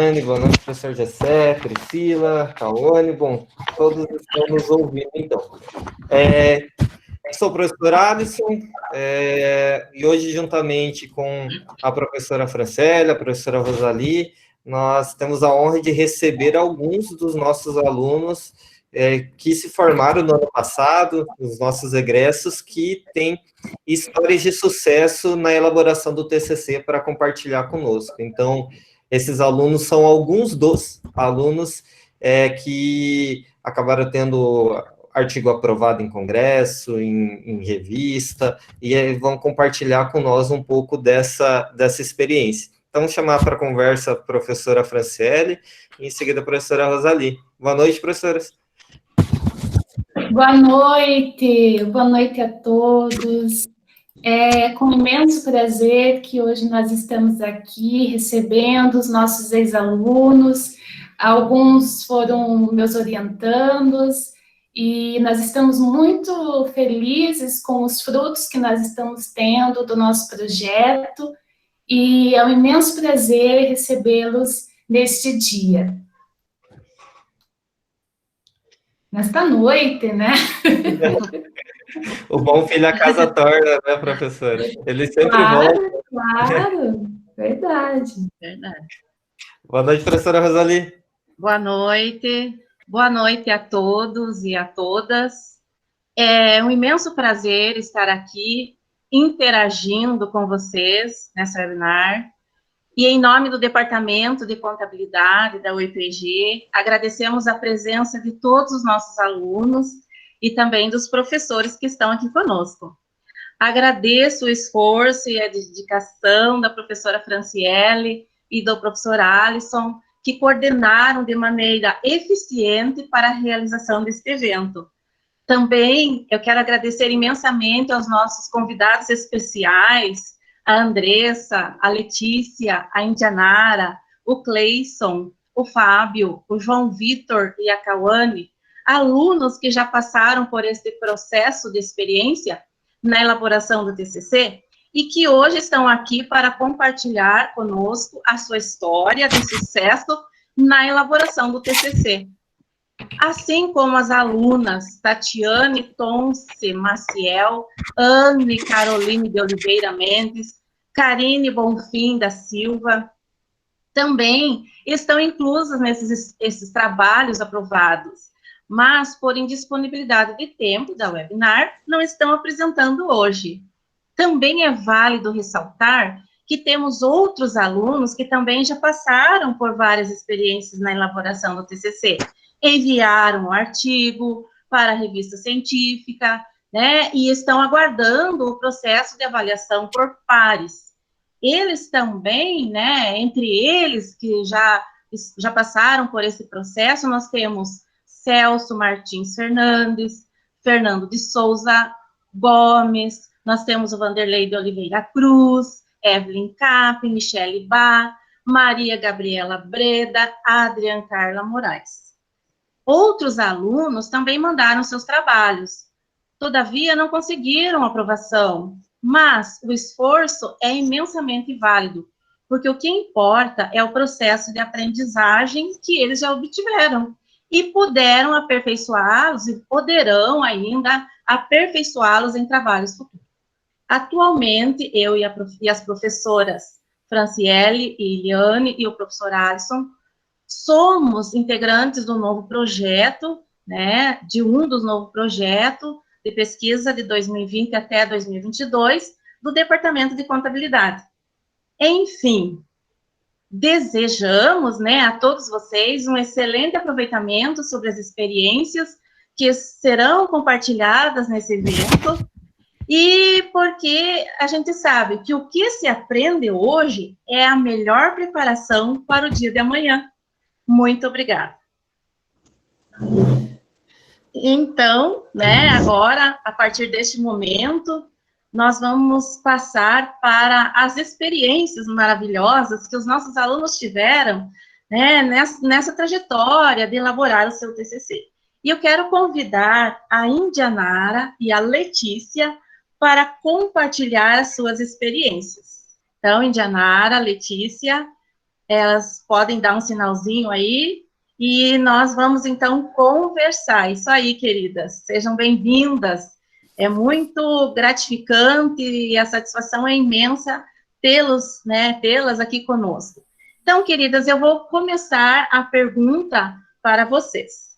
Eliane, boa noite, professor Jessé, Priscila, Cauane, bom, todos estão nos ouvindo, então. Sou o professor Alisson, e hoje, juntamente com a professora Francélia, a professora Rosali, nós temos a honra de receber alguns dos nossos alunos que se formaram no ano passado, os nossos egressos, que têm histórias de sucesso na elaboração do TCC para compartilhar conosco. Então, esses alunos são alguns dos alunos que acabaram tendo artigo aprovado em congresso, em revista, e vão compartilhar com nós um pouco dessa experiência. Então, vamos chamar para a conversa a professora Franciele e, em seguida, a professora Rosali. Boa noite, professoras. Boa noite a todos. É com imenso prazer que hoje nós estamos aqui recebendo os nossos ex-alunos, alguns foram meus orientandos, e nós estamos muito felizes com os frutos que nós estamos tendo do nosso projeto, e é um imenso prazer recebê-los neste dia. Nesta noite, né? O bom filho a casa torna, né, professora? Ele sempre volta. Claro, verdade. Boa noite, professora Rosali. Boa noite a todos e a todas. É um imenso prazer estar aqui interagindo com vocês nessa webinar. E em nome do Departamento de Contabilidade da UEPG, agradecemos a presença de todos os nossos alunos e também dos professores que estão aqui conosco. Agradeço o esforço e a dedicação da professora Franciele e do professor Alisson, que coordenaram de maneira eficiente para a realização deste evento. Também eu quero agradecer imensamente aos nossos convidados especiais, a Andressa, a Letícia, a Indianara, o Cleison, o Fábio, o João Vitor e a Cauane, alunos que já passaram por este processo de experiência na elaboração do TCC e que hoje estão aqui para compartilhar conosco a sua história de sucesso na elaboração do TCC. Assim como as alunas Tatiane Tonce Maciel, Anne Caroline de Oliveira Mendes, Karine Bonfim da Silva, também estão inclusas nesses trabalhos aprovados, mas por indisponibilidade de tempo da webinar, não estão apresentando hoje. Também é válido ressaltar que temos outros alunos que também já passaram por várias experiências na elaboração do TCC, enviaram um artigo para a revista científica, né, e estão aguardando o processo de avaliação por pares. Eles também, né, entre eles que já passaram por esse processo, nós temos Celso Martins Fernandes, Fernando de Souza Gomes, nós temos o Vanderlei de Oliveira Cruz, Evelyn Cap, Michele Bá, Maria Gabriela Breda, Adriana Carla Moraes. Outros alunos também mandaram seus trabalhos, todavia não conseguiram aprovação, mas o esforço é imensamente válido, porque o que importa é o processo de aprendizagem que eles já obtiveram, e puderam aperfeiçoá-los e poderão ainda aperfeiçoá-los em trabalhos futuros. Atualmente, eu e as professoras Franciele e Eliane e o professor Alisson somos integrantes do novo projeto, né, dos novos projetos de pesquisa de 2020 até 2022 do Departamento de Contabilidade. Enfim, desejamos, né, a todos vocês um excelente aproveitamento sobre as experiências que serão compartilhadas nesse evento, e porque a gente sabe que o que se aprende hoje é a melhor preparação para o dia de amanhã. Muito obrigada. Então, né, agora, a partir deste momento, nós vamos passar para as experiências maravilhosas que os nossos alunos tiveram, né, nessa trajetória de elaborar o seu TCC. E eu quero convidar a Indianara e a Letícia para compartilhar as suas experiências. Então, Indianara, Letícia, elas podem dar um sinalzinho aí, e nós vamos, então, conversar. Isso aí, queridas, sejam bem-vindas. É muito gratificante e a satisfação é imensa tê-las aqui conosco. Então, queridas, eu vou começar a pergunta para vocês.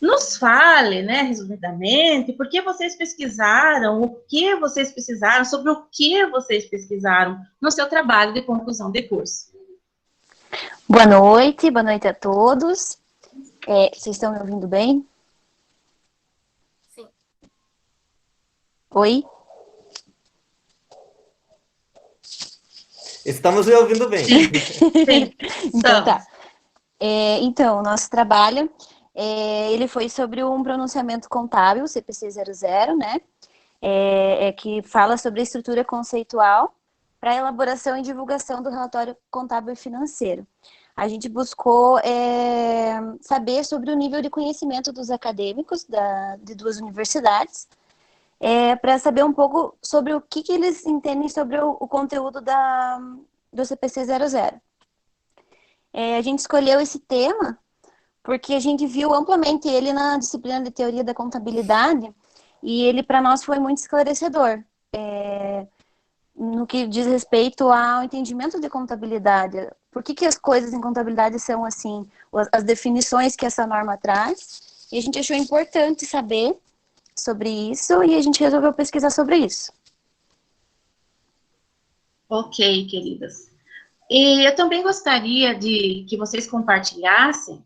Nos fale, resumidamente, por que vocês pesquisaram, o que vocês pesquisaram, sobre o que vocês pesquisaram no seu trabalho de conclusão de curso. Boa noite a todos. Vocês estão me ouvindo bem? Sim. Oi? Estamos me ouvindo bem. Sim. Então tá. Então, o nosso trabalho, ele foi sobre um pronunciamento contábil, CPC 00, né? Que fala sobre a estrutura conceitual para a elaboração e divulgação do relatório contábil e financeiro. A gente buscou saber sobre o nível de conhecimento dos acadêmicos de duas universidades, para saber um pouco sobre o que eles entendem sobre o conteúdo do CPC 00. A gente escolheu esse tema porque a gente viu amplamente ele na disciplina de teoria da contabilidade e ele, para nós, foi muito esclarecedor. No que diz respeito ao entendimento de contabilidade. Por que as coisas em contabilidade são assim, as definições que essa norma traz, e a gente achou importante saber sobre isso, e a gente resolveu pesquisar sobre isso. Ok, queridas. E eu também gostaria de que vocês compartilhassem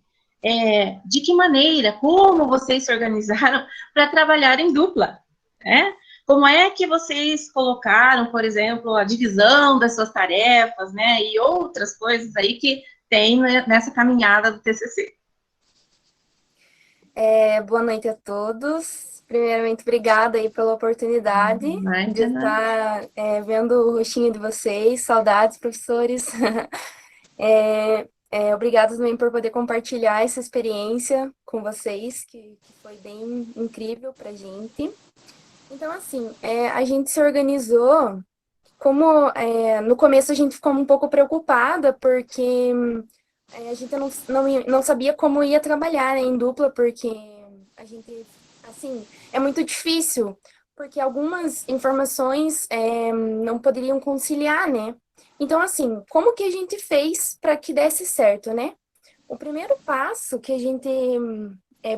de que maneira, como vocês se organizaram para trabalhar em dupla, né? Como é que vocês colocaram, por exemplo, a divisão das suas tarefas, né, e outras coisas aí que tem nessa caminhada do TCC? Boa noite a todos. Primeiramente, obrigada aí pela oportunidade de estar vendo o rostinho de vocês. Saudades, professores. Obrigada também por poder compartilhar essa experiência com vocês, que foi bem incrível para a gente. Então, assim, a gente se organizou, como no começo a gente ficou um pouco preocupada, porque a gente não sabia como ia trabalhar, né, em dupla, porque a gente, assim, é muito difícil, porque algumas informações não poderiam conciliar, né? Então, assim, como que a gente fez para que desse certo, né? O primeiro passo que a gente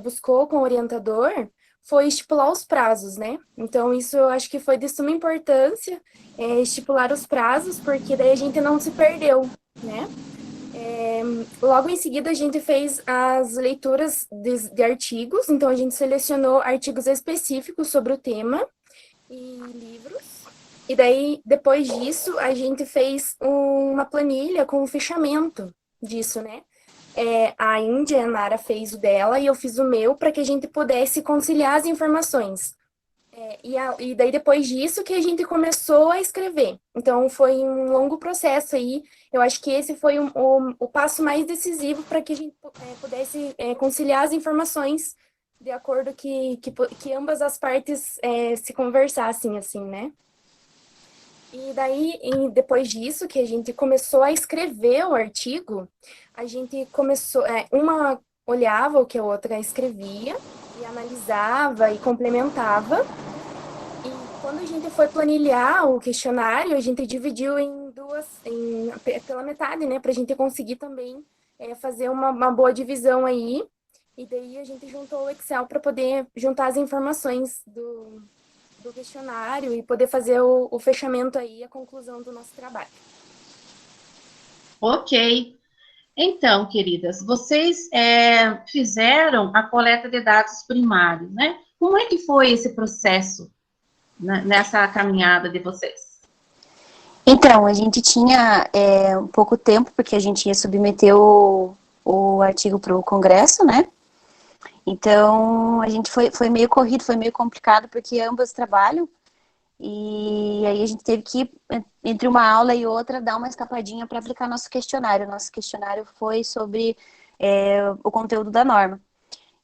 buscou com o orientador foi estipular os prazos, né? Então, isso eu acho que foi de suma importância, estipular os prazos, porque daí a gente não se perdeu, né? Logo em seguida, a gente fez as leituras de artigos, então a gente selecionou artigos específicos sobre o tema e livros. E daí, depois disso, a gente fez uma planilha com o fechamento disso, né? A Índia e a Nara fez o dela e eu fiz o meu para que a gente pudesse conciliar as informações. E daí, depois disso, que a gente começou a escrever. Então, foi um longo processo aí. Eu acho que esse foi o passo mais decisivo para que a gente pudesse conciliar as informações de acordo que ambas as partes se conversassem, assim, né? E daí, depois disso, que a gente começou a escrever o artigo, a gente começou... uma olhava o que a outra escrevia, e analisava e complementava. E quando a gente foi planilhar o questionário, a gente dividiu pela metade, né? Para a gente conseguir também fazer uma boa divisão aí. E daí a gente juntou o Excel para poder juntar as informações do questionário e poder fazer o fechamento aí, a conclusão do nosso trabalho. Ok. Então, queridas, vocês fizeram a coleta de dados primários, né? Como é que foi esse processo nessa caminhada de vocês? Então, a gente tinha um pouco tempo, porque a gente ia submeter o artigo para o Congresso, né? Então, a gente foi meio corrido, foi meio complicado, porque ambas trabalham, e aí a gente teve que, entre uma aula e outra, dar uma escapadinha para aplicar nosso questionário. Nosso questionário foi sobre o conteúdo da norma.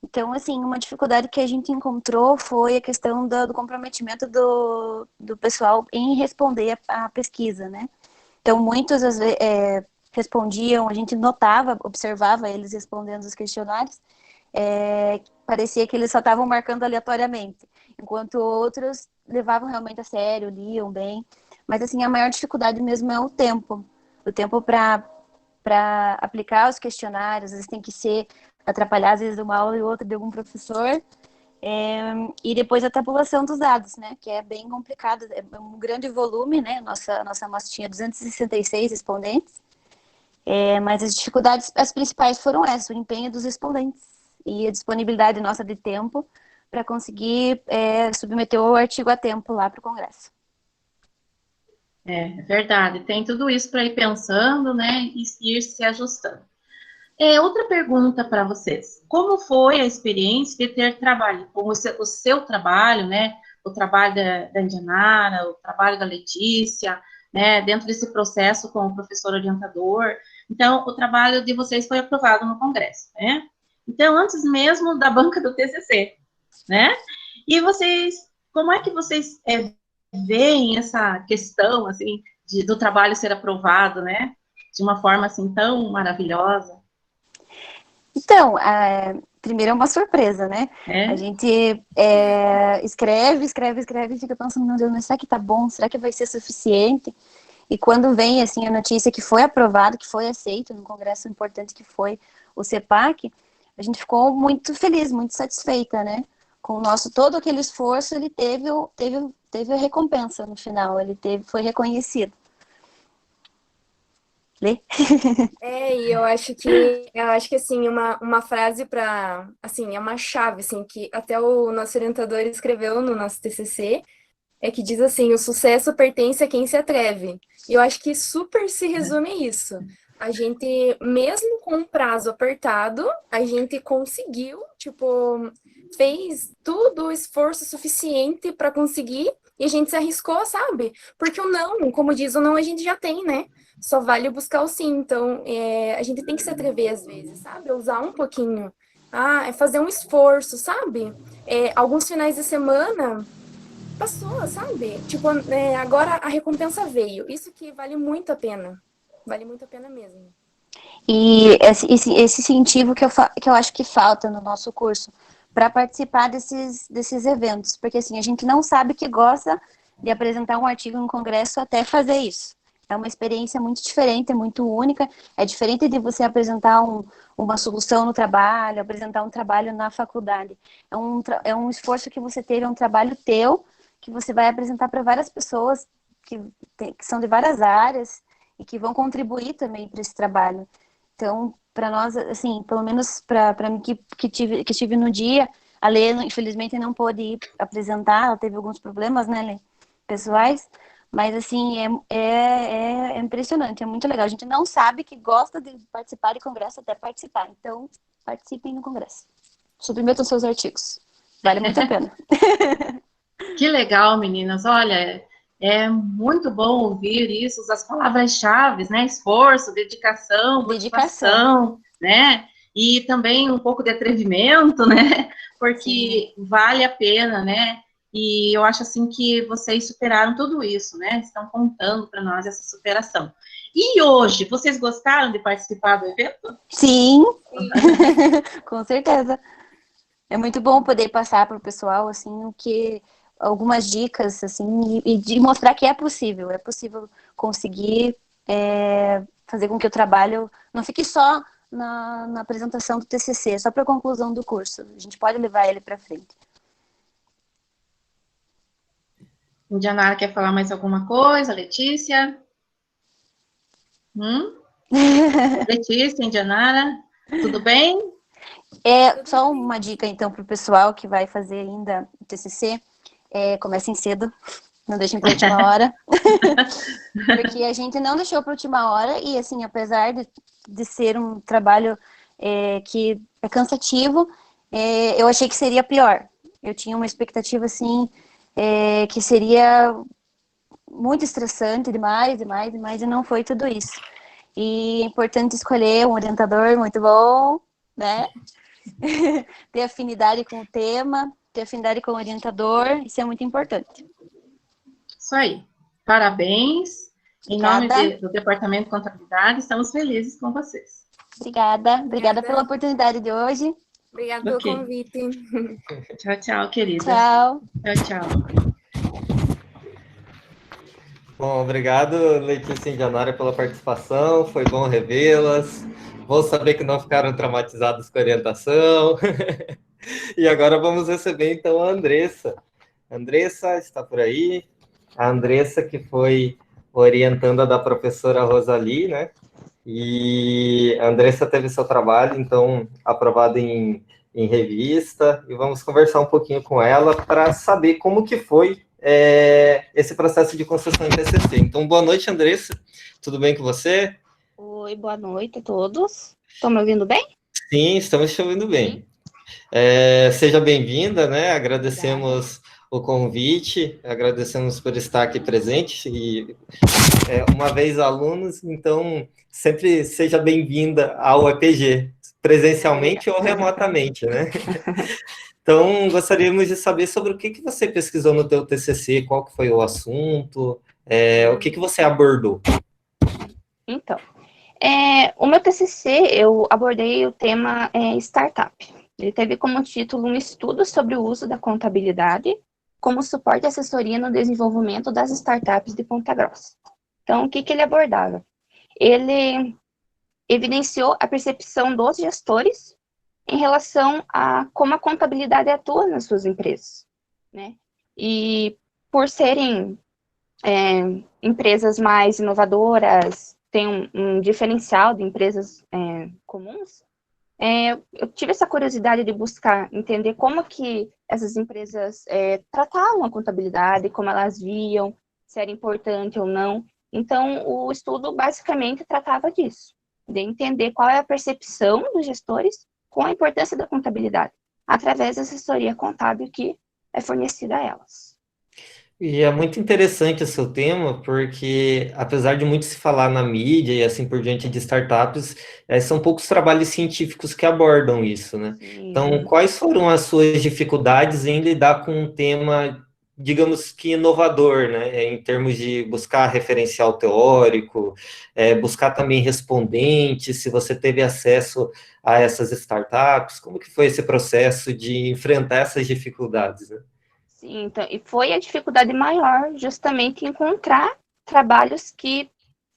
Então, assim, uma dificuldade que a gente encontrou foi a questão do comprometimento do pessoal em responder a pesquisa, né? Então, muitos, às vezes, respondiam, a gente notava, observava eles respondendo os questionários, parecia que eles só estavam marcando aleatoriamente, enquanto outros levavam realmente a sério, liam bem. Mas, assim, a maior dificuldade mesmo é o tempo para aplicar os questionários. Às vezes tem que ser atrapalhar, às vezes, uma aula e outra de algum professor. E depois a tabulação dos dados, né, que é bem complicado, é um grande volume, né, nossa amostra tinha 266 respondentes, mas as dificuldades, as principais foram essas, o empenho dos respondentes e a disponibilidade nossa de tempo para conseguir submeter o artigo a tempo lá para o Congresso. É verdade, tem tudo isso para ir pensando, né, e ir se ajustando. Outra pergunta para vocês. Como foi a experiência de ter trabalho, como o seu trabalho, né, o trabalho da Indianara, o trabalho da Letícia, né, dentro desse processo com o professor orientador? Então, o trabalho de vocês foi aprovado no Congresso, né? Então, antes mesmo da banca do TCC, né? E vocês, como é que vocês veem essa questão, assim, do trabalho ser aprovado, né, de uma forma, assim, tão maravilhosa? Então, primeiro é uma surpresa, né? A gente escreve e fica pensando, meu Deus, mas será que tá bom? Será que vai ser suficiente? E quando vem, assim, a notícia que foi aprovado, que foi aceito no congresso importante que foi o CEPAC, a gente ficou muito feliz, muito satisfeita, né? Com o todo aquele esforço, ele teve a recompensa no final, foi reconhecido. Lê? E eu acho que assim, uma frase para, assim, é uma chave, assim, que até o nosso orientador escreveu no nosso TCC, que diz assim: o sucesso pertence a quem se atreve. E eu acho que super se resume a isso. A gente, mesmo com um prazo apertado, a gente conseguiu, tipo, fez tudo o esforço suficiente para conseguir e a gente se arriscou, sabe? Porque o não, como diz, o não a gente já tem, né? Só vale buscar o sim. Então, a gente tem que se atrever às vezes, sabe? Usar um pouquinho. Fazer um esforço, sabe? Alguns finais de semana passou, sabe? Tipo, agora a recompensa veio. Isso que vale muito a pena. Vale muito a pena mesmo. E esse incentivo que eu acho que falta no nosso curso para participar desses eventos. Porque, assim, a gente não sabe que gosta de apresentar um artigo no congresso até fazer isso. É uma experiência muito diferente, é muito única. É diferente de você apresentar uma solução no trabalho, apresentar um trabalho na faculdade. É um esforço que você teve, é um trabalho teu, que você vai apresentar para várias pessoas que são de várias áreas e que vão contribuir também para esse trabalho. Então, para nós, assim, pelo menos para mim que estive no dia, a Lê, infelizmente, não pôde ir apresentar, ela teve alguns problemas, né, Lê, pessoais, mas, assim, é impressionante, é muito legal. A gente não sabe que gosta de participar de congresso até participar. Então, participem no congresso. Submetam seus artigos. Vale muito a pena. Que legal, meninas. Olha, é muito bom ouvir isso, as palavras-chave, né? Esforço, dedicação, motivação, né? E também um pouco de atrevimento, né? Porque vale a pena, né? E eu acho assim que vocês superaram tudo isso, né? Estão contando para nós essa superação. E hoje, vocês gostaram de participar do evento? Sim. Com certeza. É muito bom poder passar para o pessoal, assim, algumas dicas, assim, e de mostrar que é possível conseguir fazer com que o trabalho não fique só na apresentação do TCC, só para a conclusão do curso. A gente pode levar ele para frente. Indianara quer falar mais alguma coisa? Letícia? Letícia, Indianara, tudo bem? Só uma dica, então, para o pessoal que vai fazer ainda o TCC, comecem cedo, não deixem para a última hora, porque a gente não deixou para a última hora e, assim, apesar de ser um trabalho que é cansativo, eu achei que seria pior. Eu tinha uma expectativa, assim, que seria muito estressante, demais, e não foi tudo isso. E é importante escolher um orientador muito bom, né? Ter afinidade com o tema, ter afinidade com o orientador, isso é muito importante. Isso aí. Parabéns. Em nome Obrigada. do Departamento de Contabilidade, estamos felizes com vocês. Obrigada pela oportunidade de hoje. Obrigada pelo Ok. convite. Tchau, tchau, querida. Tchau. Tchau, tchau. Bom, obrigado, Letícia e Indianória, pela participação. Foi bom revê-las. Vou saber que não ficaram traumatizados com a orientação. E agora vamos receber, então, a Andressa. A Andressa está por aí. A Andressa, que foi orientanda da professora Rosali, né? E a Andressa teve seu trabalho, então, aprovado em revista. E vamos conversar um pouquinho com ela para saber como que foi esse processo de construção em TCC. Então, boa noite, Andressa. Tudo bem com você? Oi, boa noite a todos. Estão me ouvindo bem? Sim, estamos te ouvindo bem. Seja bem-vinda, né? Agradecemos o convite, agradecemos por estar aqui presente e uma vez alunos, então sempre seja bem-vinda ao EPG, presencialmente ou remotamente, né? Então, gostaríamos de saber sobre o que você pesquisou no teu TCC, qual que foi o assunto, o que você abordou. Então, o meu TCC, eu abordei o tema startup. Ele teve como título um estudo sobre o uso da contabilidade como suporte e assessoria no desenvolvimento das startups de Ponta Grossa. Então, o que ele abordava? Ele evidenciou a percepção dos gestores em relação a como a contabilidade atua nas suas empresas, né? E por serem empresas mais inovadoras, tem um diferencial de empresas comuns, eu tive essa curiosidade de buscar entender como que essas empresas tratavam a contabilidade, como elas viam, se era importante ou não. Então, o estudo basicamente tratava disso, de entender qual é a percepção dos gestores com a importância da contabilidade, através da assessoria contábil que é fornecida a elas. E é muito interessante o seu tema, porque apesar de muito se falar na mídia e assim por diante de startups, são poucos trabalhos científicos que abordam isso, né? Sim. Então, quais foram as suas dificuldades em lidar com um tema, digamos que inovador, né? Em termos de buscar referencial teórico, buscar também respondentes, se você teve acesso a essas startups, como que foi esse processo de enfrentar essas dificuldades, né? Sim, então, e foi a dificuldade maior justamente encontrar trabalhos que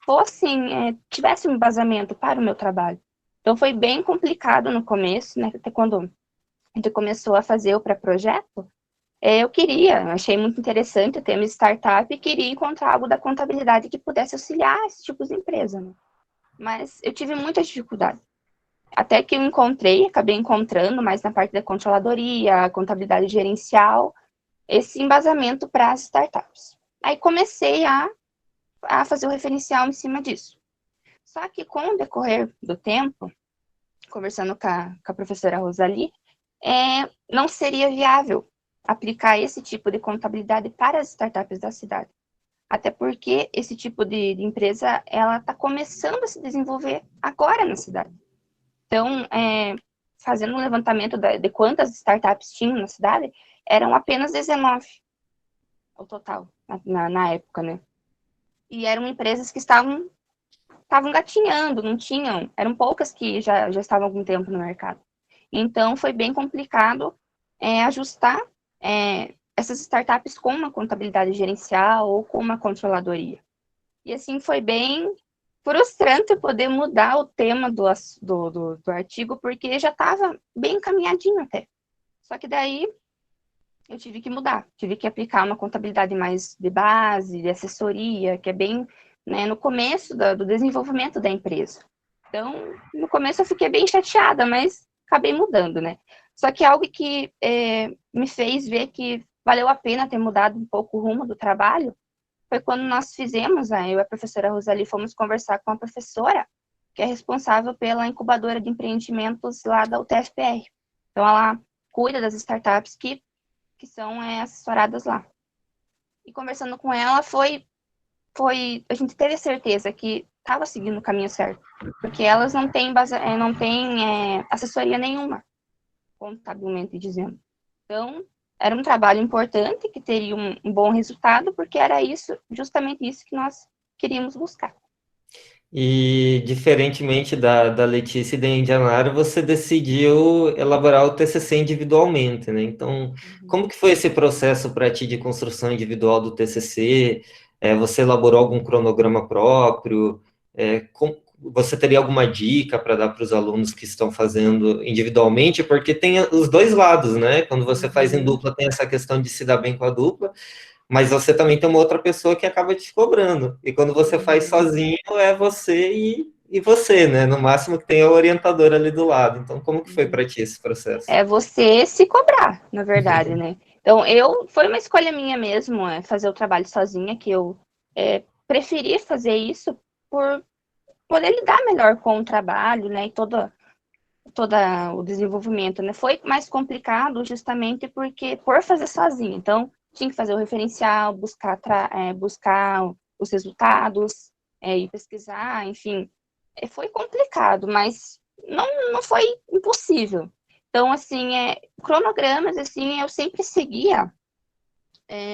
fossem, tivessem um embasamento para o meu trabalho. Então foi bem complicado no começo, né? Até quando a gente começou a fazer o pré-projeto, eu achei muito interessante o tema startup e queria encontrar algo da contabilidade que pudesse auxiliar esse tipo de empresa, né? Mas eu tive muita dificuldade. Até que eu acabei encontrando mais na parte da controladoria, contabilidade gerencial, esse embasamento para as startups. Aí comecei a fazer o referencial em cima disso. Só que com o decorrer do tempo, conversando com a professora Rosali, não seria viável aplicar esse tipo de contabilidade para as startups da cidade. Até porque esse tipo de empresa, ela está começando a se desenvolver agora na cidade. Então, fazendo um levantamento de quantas startups tinham na cidade, eram apenas 19 o total, na época, né? E eram empresas que estavam gatinhando, não tinham, eram poucas que já estavam há algum tempo no mercado. Então, foi bem complicado ajustar essas startups com uma contabilidade gerencial ou com uma controladoria. E assim, foi bem frustrante poder mudar o tema do artigo, porque já estava bem encaminhadinho até. Só que daí eu tive que mudar, tive que aplicar uma contabilidade mais de base, de assessoria, que é bem, né, no começo do desenvolvimento da empresa. Então, no começo eu fiquei bem chateada, mas acabei mudando, né? Só que algo que me fez ver que valeu a pena ter mudado um pouco o rumo do trabalho foi quando nós fizemos, eu e a professora Rosali fomos conversar com a professora, que é responsável pela incubadora de empreendimentos lá da UTFPR. Então, ela cuida das startups que são assessoradas lá. E conversando com ela, a gente teve certeza que estava seguindo o caminho certo, porque elas não têm assessoria nenhuma, contabilmente dizendo. Então, era um trabalho importante, que teria um bom resultado, porque era justamente isso que nós queríamos buscar. E, diferentemente da Letícia e da Indianara, você decidiu elaborar o TCC individualmente, né? Então, como que foi esse processo para ti de construção individual do TCC? Você elaborou algum cronograma próprio? Você teria alguma dica para dar para os alunos que estão fazendo individualmente? Porque tem os dois lados, né? Quando você faz em dupla, tem essa questão de se dar bem com a dupla, mas você também tem uma outra pessoa que acaba te cobrando. E quando você faz sozinho, é você e você, né? No máximo que tem a orientadora ali do lado. Então, como que foi para ti esse processo? É você se cobrar, na verdade, né? Então, foi uma escolha minha mesmo, fazer o trabalho sozinha, que eu preferi fazer isso por poder lidar melhor com o trabalho, né? E todo o desenvolvimento, né? Foi mais complicado justamente por fazer sozinha. Então, tinha que fazer o referencial, buscar os resultados, e pesquisar, enfim. Foi complicado, mas não foi impossível. Então, assim, cronogramas, assim, eu sempre seguia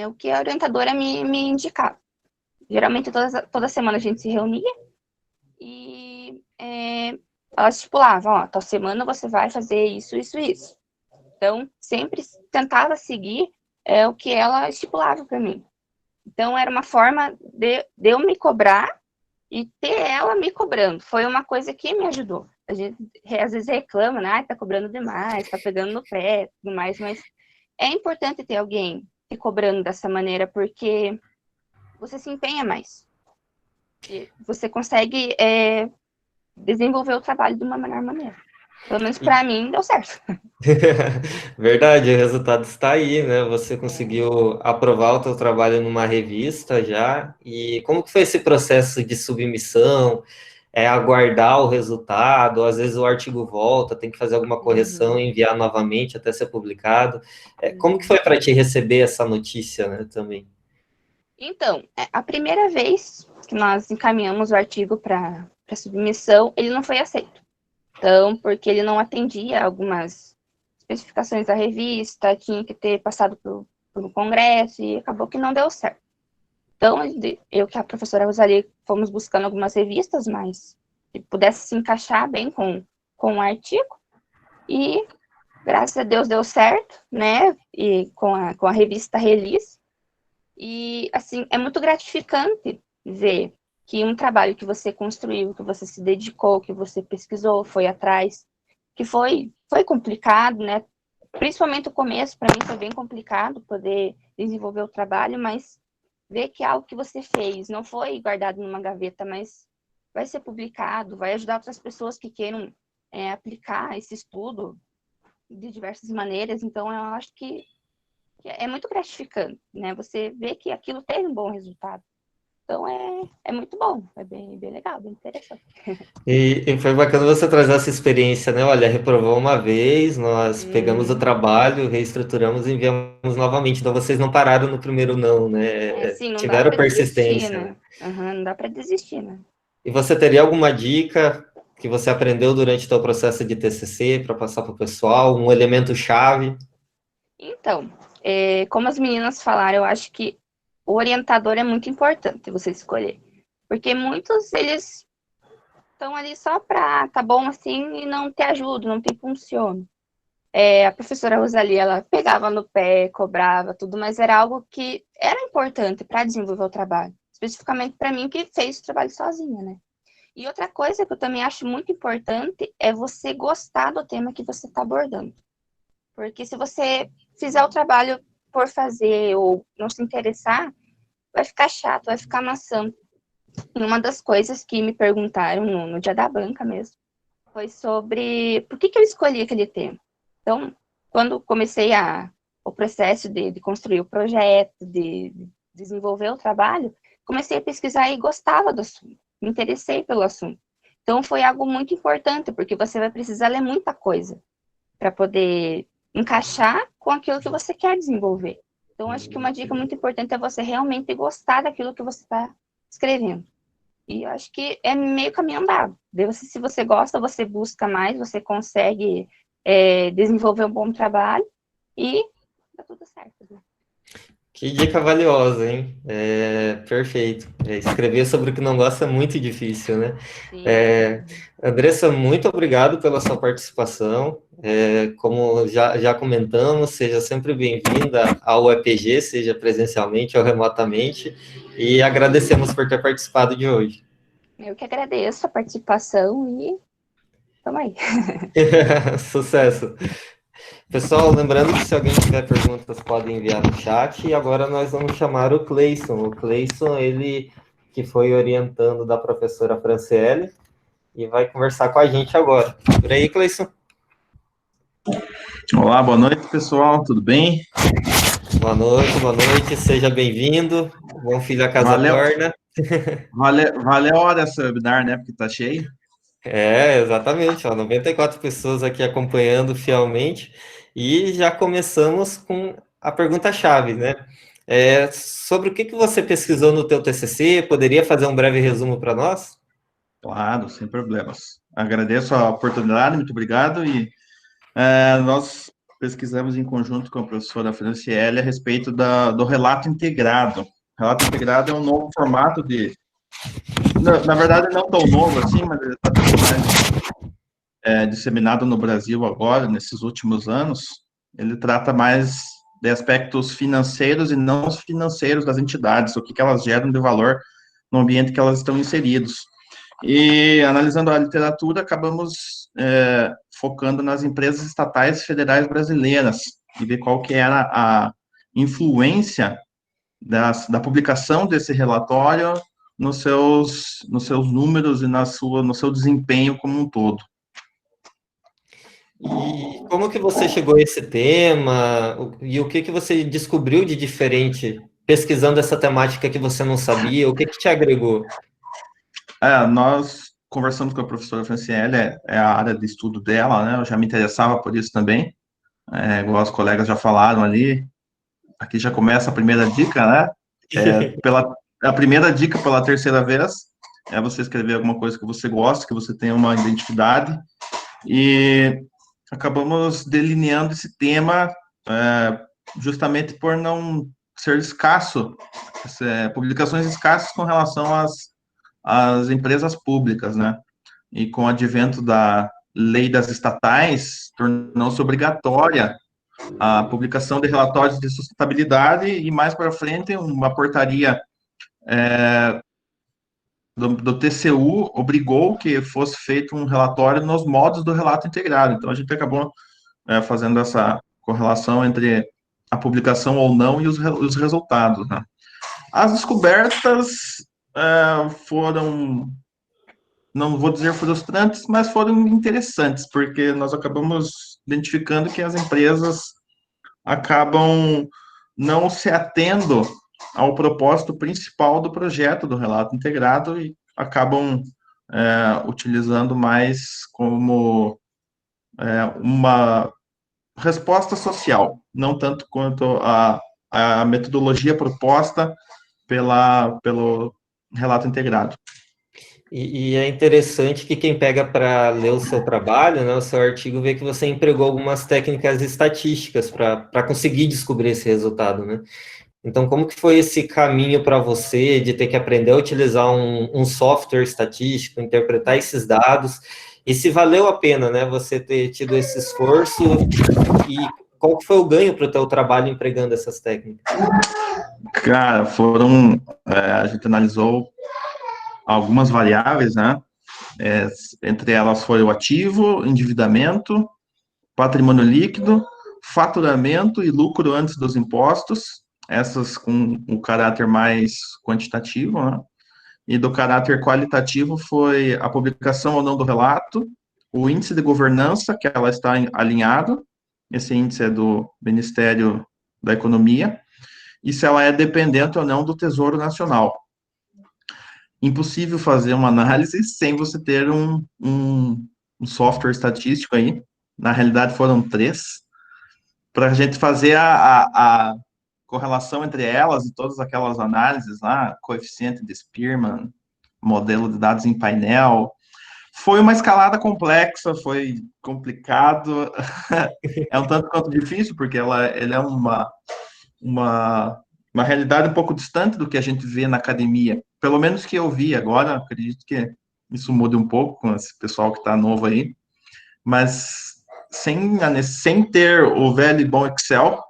o que a orientadora me indicava. Geralmente, toda semana a gente se reunia e ela estipulava, ó, tal semana você vai fazer isso, isso, isso. Então, sempre tentava seguir o que ela estipulava para mim. Então, era uma forma de eu me cobrar e ter ela me cobrando. Foi uma coisa que me ajudou. A gente, às vezes, reclama, né? Tá cobrando demais, tá pegando no pé, tudo mais, mas é importante ter alguém te cobrando dessa maneira, porque você se empenha mais. E você consegue desenvolver o trabalho de uma melhor maneira. Pelo menos para mim, deu certo. Verdade, o resultado está aí, né? Você conseguiu aprovar o teu trabalho numa revista já. E como que foi esse processo de submissão? Aguardar o resultado, às vezes o artigo volta, tem que fazer alguma correção e enviar novamente até ser publicado. Como que foi para ti receber essa notícia, né, também? Então, a primeira vez que nós encaminhamos o artigo para submissão, ele não foi aceito. Então, porque ele não atendia algumas especificações da revista, tinha que ter passado pelo congresso e acabou que não deu certo. Então, eu que a professora Rosalie fomos buscando algumas revistas, mas que pudesse se encaixar bem com o artigo. E, graças a Deus, deu certo, né? E com a revista Release. E, assim, é muito gratificante ver que um trabalho que você construiu, que você se dedicou, que você pesquisou, foi atrás, que foi complicado, né? Principalmente o começo, para mim foi bem complicado poder desenvolver o trabalho, mas ver que algo que você fez não foi guardado numa gaveta, mas vai ser publicado, vai ajudar outras pessoas que queiram aplicar esse estudo de diversas maneiras. Então, eu acho que é muito gratificante, né? Você vê que aquilo teve um bom resultado. Então, é muito bom, é bem legal, bem interessante. E foi bacana você trazer essa experiência, né? Olha, reprovou uma vez, nós pegamos o trabalho, reestruturamos e enviamos novamente. Então, vocês não pararam no primeiro não, né? Sim, não dá Tiveram para desistir, persistência, né? Não dá para desistir, né? E você teria alguma dica que você aprendeu durante o seu processo de TCC para passar para o pessoal, um elemento chave? Então, como as meninas falaram, eu acho que o orientador é muito importante você escolher. Porque muitos, eles estão ali só para, tá bom assim, e não te ajudam, não te impulsionam. A professora Rosalie, ela pegava no pé, cobrava tudo, mas era algo que era importante para desenvolver o trabalho. Especificamente para mim, que fez o trabalho sozinha, né? E outra coisa que eu também acho muito importante é você gostar do tema que você está abordando. Porque se você fizer o trabalho por fazer ou não se interessar, vai ficar chato, vai ficar maçante. E uma das coisas que me perguntaram no dia da banca mesmo foi sobre por que eu escolhi aquele tema. Então, quando comecei o processo de construir o projeto, de desenvolver o trabalho, comecei a pesquisar e gostava do assunto, me interessei pelo assunto. Então, foi algo muito importante, porque você vai precisar ler muita coisa para poder encaixar com aquilo que você quer desenvolver. Então, acho que uma dica muito importante é você realmente gostar daquilo que você está escrevendo. E eu acho que é meio caminho andado. Se você gosta, você busca mais, você consegue desenvolver um bom trabalho e dá tudo certo. Né? Que dica valiosa, hein? Perfeito. Escrever sobre o que não gosta é muito difícil, né? Sim. Andressa, muito obrigado pela sua participação. Como já comentamos, seja sempre bem-vinda ao EPG, seja presencialmente ou remotamente, e agradecemos por ter participado de hoje. Eu que agradeço a participação e tamo aí. Sucesso! Pessoal, lembrando que se alguém tiver perguntas, podem enviar no chat. E agora nós vamos chamar o Cleison. O Cleison, ele que foi orientando da professora Franciele e vai conversar com a gente agora. Por aí, Cleison. Olá, boa noite, pessoal. Tudo bem? Boa noite. Seja bem-vindo. Bom filho a casa torna. Valeu a hora essa webinar, né? Porque tá cheio. Exatamente. 94 pessoas aqui acompanhando fielmente. E já começamos com a pergunta-chave, né? Sobre o que você pesquisou no teu TCC? Poderia fazer um breve resumo para nós? Claro, sem problemas. Agradeço a oportunidade, muito obrigado. E nós pesquisamos em conjunto com a professora Franciele a respeito do relato integrado. O relato integrado é um novo formato na verdade, não tão novo assim, mas ele está mais disseminado no Brasil agora, nesses últimos anos. Ele trata mais de aspectos financeiros e não financeiros das entidades, o que elas geram de valor no ambiente que elas estão inseridos. E, analisando a literatura, acabamos focando nas empresas estatais federais brasileiras, e ver qual que era a influência da publicação desse relatório nos seus números e no seu desempenho como um todo. E como que você chegou a esse tema? E o que você descobriu de diferente pesquisando essa temática que você não sabia? O que te agregou? Nós conversamos com a professora Franciele, é a área de estudo dela, né? Eu já me interessava por isso também, igual os colegas já falaram ali. Aqui já começa a primeira dica, né? A primeira dica pela terceira vez é você escrever alguma coisa que você gosta, que você tenha uma identidade, e acabamos delineando esse tema justamente por não ser escasso, publicações escassas com relação às empresas públicas, né? E com o advento da lei das estatais, tornou-se obrigatória a publicação de relatórios de sustentabilidade, e mais para frente uma portaria do TCU obrigou que fosse feito um relatório nos modos do relato integrado. Então, a gente acabou fazendo essa correlação entre a publicação ou não e os resultados, né? As descobertas foram, não vou dizer frustrantes, mas foram interessantes, porque nós acabamos identificando que as empresas acabam não se atendo ao propósito principal do projeto do relato integrado e acabam utilizando mais como uma resposta social, não tanto quanto a metodologia proposta pelo relato integrado. E é interessante que quem pega para ler o seu trabalho, né, o seu artigo, vê que você empregou algumas técnicas estatísticas para conseguir descobrir esse resultado, né? Então, como que foi esse caminho para você de ter que aprender a utilizar um software estatístico, interpretar esses dados, e se valeu a pena, né, você ter tido esse esforço, e qual que foi o ganho para o teu trabalho empregando essas técnicas? Cara, a gente analisou algumas variáveis, né? Entre elas foi o ativo, endividamento, patrimônio líquido, faturamento e lucro antes dos impostos, essas com o caráter mais quantitativo, né? E do caráter qualitativo foi a publicação ou não do relato, o índice de governança, que ela está alinhado, esse índice é do Ministério da Economia, e se ela é dependente ou não do Tesouro Nacional. Impossível fazer uma análise sem você ter um software estatístico aí. Na realidade, foram 3, para a gente fazer a correlação entre elas e todas aquelas análises lá, coeficiente de Spearman, modelo de dados em painel. Foi uma escalada complexa, foi complicado, é um tanto quanto difícil, porque ele é uma uma realidade um pouco distante do que a gente vê na academia, pelo menos que eu vi agora, acredito que isso muda um pouco com esse pessoal que está novo aí, mas sem ter o velho e bom Excel,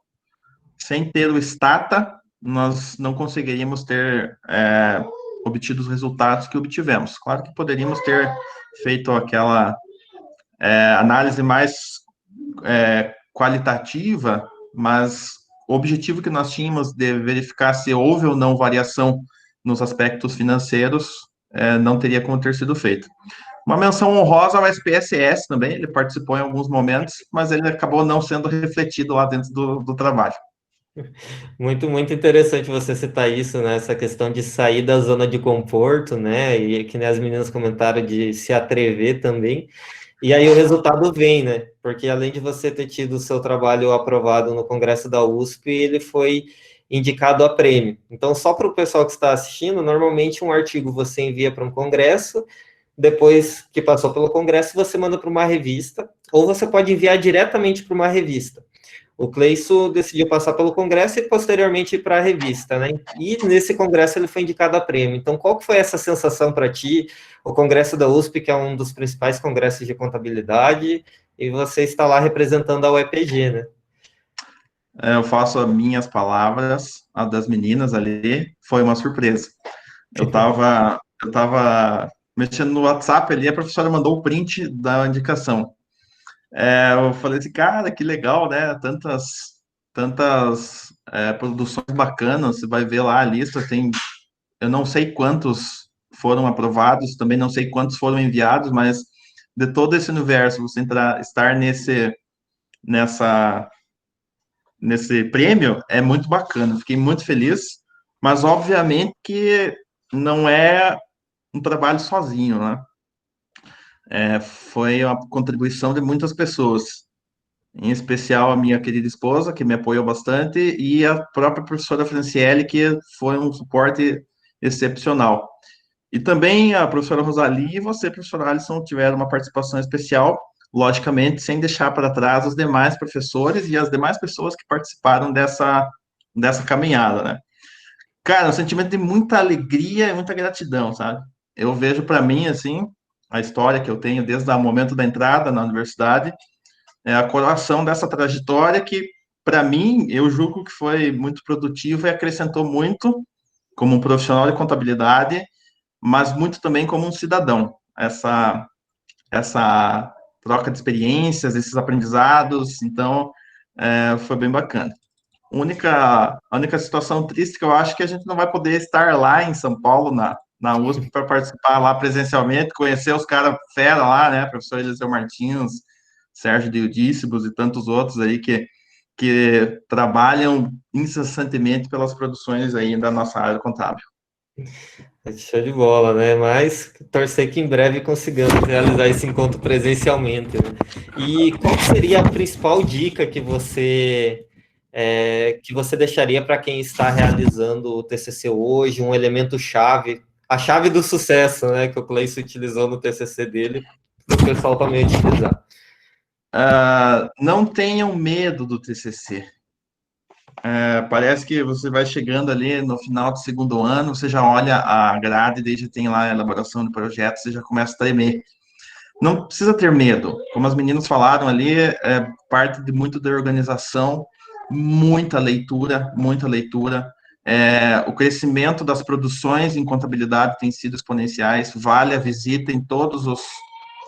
sem ter o Stata, nós não conseguiríamos ter obtido os resultados que obtivemos. Claro que poderíamos ter feito aquela análise mais qualitativa, mas o objetivo que nós tínhamos de verificar se houve ou não variação nos aspectos financeiros não teria como ter sido feito. Uma menção honrosa ao SPSS também, ele participou em alguns momentos, mas ele acabou não sendo refletido lá dentro do trabalho. Muito, muito interessante você citar isso, né? Essa questão de sair da zona de conforto, né? E que nem as meninas comentaram de se atrever também. E aí o resultado vem, né? Porque além de você ter tido o seu trabalho aprovado no Congresso da USP, ele foi indicado a prêmio. Então, só para o pessoal que está assistindo, normalmente um artigo você envia para um congresso, depois que passou pelo congresso, você manda para uma revista, ou você pode enviar diretamente para uma revista. O Cleison decidiu passar pelo congresso e posteriormente ir para a revista, né? E nesse congresso ele foi indicado a prêmio. Então, qual que foi essa sensação para ti? O congresso da USP, que é um dos principais congressos de contabilidade, e você está lá representando a UEPG, né? Eu faço as minhas palavras, a das meninas ali, foi uma surpresa. Eu tava mexendo no WhatsApp ali, a professora mandou o print da indicação. Eu falei assim, cara, que legal, né? Tantas produções bacanas, você vai ver lá a lista, eu não sei quantos foram aprovados, também não sei quantos foram enviados, mas de todo esse universo, você estar nesse prêmio é muito bacana, fiquei muito feliz, mas obviamente que não é um trabalho sozinho, né? Foi uma contribuição de muitas pessoas, em especial a minha querida esposa, que me apoiou bastante, e a própria professora Franciele, que foi um suporte excepcional. E também a professora Rosali e você, professora Alisson, tiveram uma participação especial, logicamente, sem deixar para trás os demais professores e as demais pessoas que participaram dessa caminhada, né? Cara, um sentimento de muita alegria e muita gratidão, sabe? Eu vejo para mim, assim, a história que eu tenho desde o momento da entrada na universidade, a coroação dessa trajetória que, para mim, eu julgo que foi muito produtiva e acrescentou muito como um profissional de contabilidade, mas muito também como um cidadão. Essa troca de experiências, esses aprendizados, então, foi bem bacana. A única situação triste que eu acho que a gente não vai poder estar lá em São Paulo, na USP, para participar lá presencialmente, conhecer os caras fera lá, né, professor Eliseu Martins, Sérgio Deudícibus e tantos outros aí que trabalham incessantemente pelas produções aí da nossa área contábil. Show de bola, né? Mas torcer que em breve consigamos realizar esse encontro presencialmente, né? E qual seria a principal dica que você deixaria para quem está realizando o TCC hoje, um elemento chave, a chave do sucesso, né? Que o Cleison utilizou no TCC dele, para o pessoal também utilizar. Não tenham medo do TCC. Parece que você vai chegando ali no final do segundo ano, você já olha a grade, daí já tem lá a elaboração do projeto, você já começa a tremer. Não precisa ter medo. Como as meninas falaram ali, parte de muito da organização, muita leitura, muita leitura. O crescimento das produções em contabilidade tem sido exponenciais. Vale a visita em todos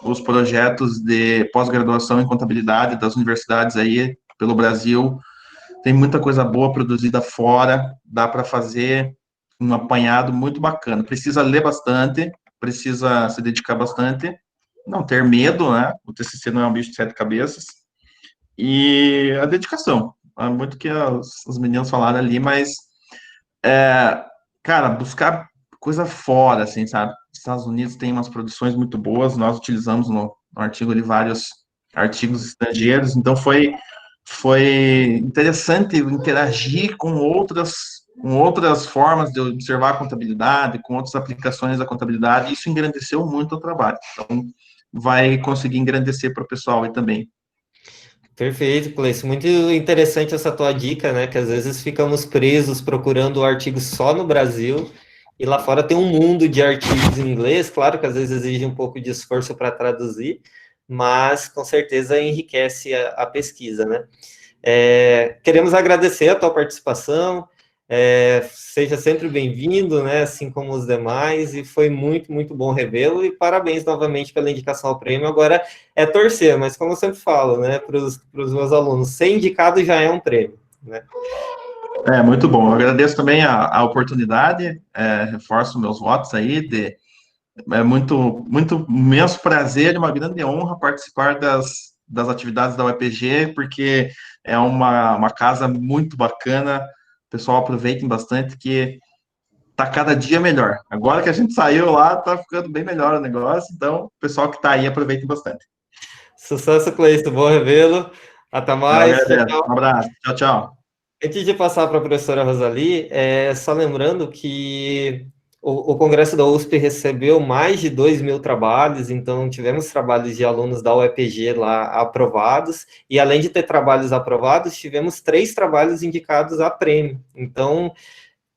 os projetos de pós-graduação em contabilidade das universidades aí pelo Brasil. Tem muita coisa boa produzida fora, dá para fazer um apanhado muito bacana. Precisa ler bastante, precisa se dedicar bastante, não ter medo, né? O TCC não é um bicho de 7 cabeças. E a dedicação, muito que as meninas falaram ali, mas, cara, buscar coisa fora, assim, sabe? Os Estados Unidos tem umas produções muito boas, nós utilizamos no artigo ali vários artigos estrangeiros, então foi interessante interagir com outras formas de observar a contabilidade, com outras aplicações da contabilidade, e isso engrandeceu muito o trabalho. Então, vai conseguir engrandecer para o pessoal aí também. Perfeito, Cleiton. Muito interessante essa tua dica, né? Que às vezes ficamos presos procurando artigos só no Brasil e lá fora tem um mundo de artigos em inglês. Claro que às vezes exige um pouco de esforço para traduzir, mas com certeza enriquece a pesquisa, né? Queremos agradecer a tua participação. Seja sempre bem-vindo, né? Assim como os demais, e foi muito, muito bom revê-lo, e parabéns novamente pela indicação ao prêmio. Agora é torcer, mas como eu sempre falo, né, para os meus alunos, ser indicado já é um prêmio, né? Muito bom. Eu agradeço também a oportunidade, reforço meus votos aí, é muito, muito imenso prazer e uma grande honra participar das atividades da UEPG, porque é uma casa muito bacana. Pessoal, aproveitem bastante, que tá cada dia melhor. Agora que a gente saiu lá, tá ficando bem melhor o negócio, então, pessoal que tá aí, aproveitem bastante. Sucesso, Cleiton, bom revê-lo. Até Eu mais. Tchau, agradeço. tchau. Um abraço. Tchau, tchau. Antes de passar para a professora Rosali, só lembrando que o Congresso da USP recebeu mais de 2.000 trabalhos, então tivemos trabalhos de alunos da UEPG lá aprovados, e além de ter trabalhos aprovados, tivemos 3 trabalhos indicados a prêmio. Então,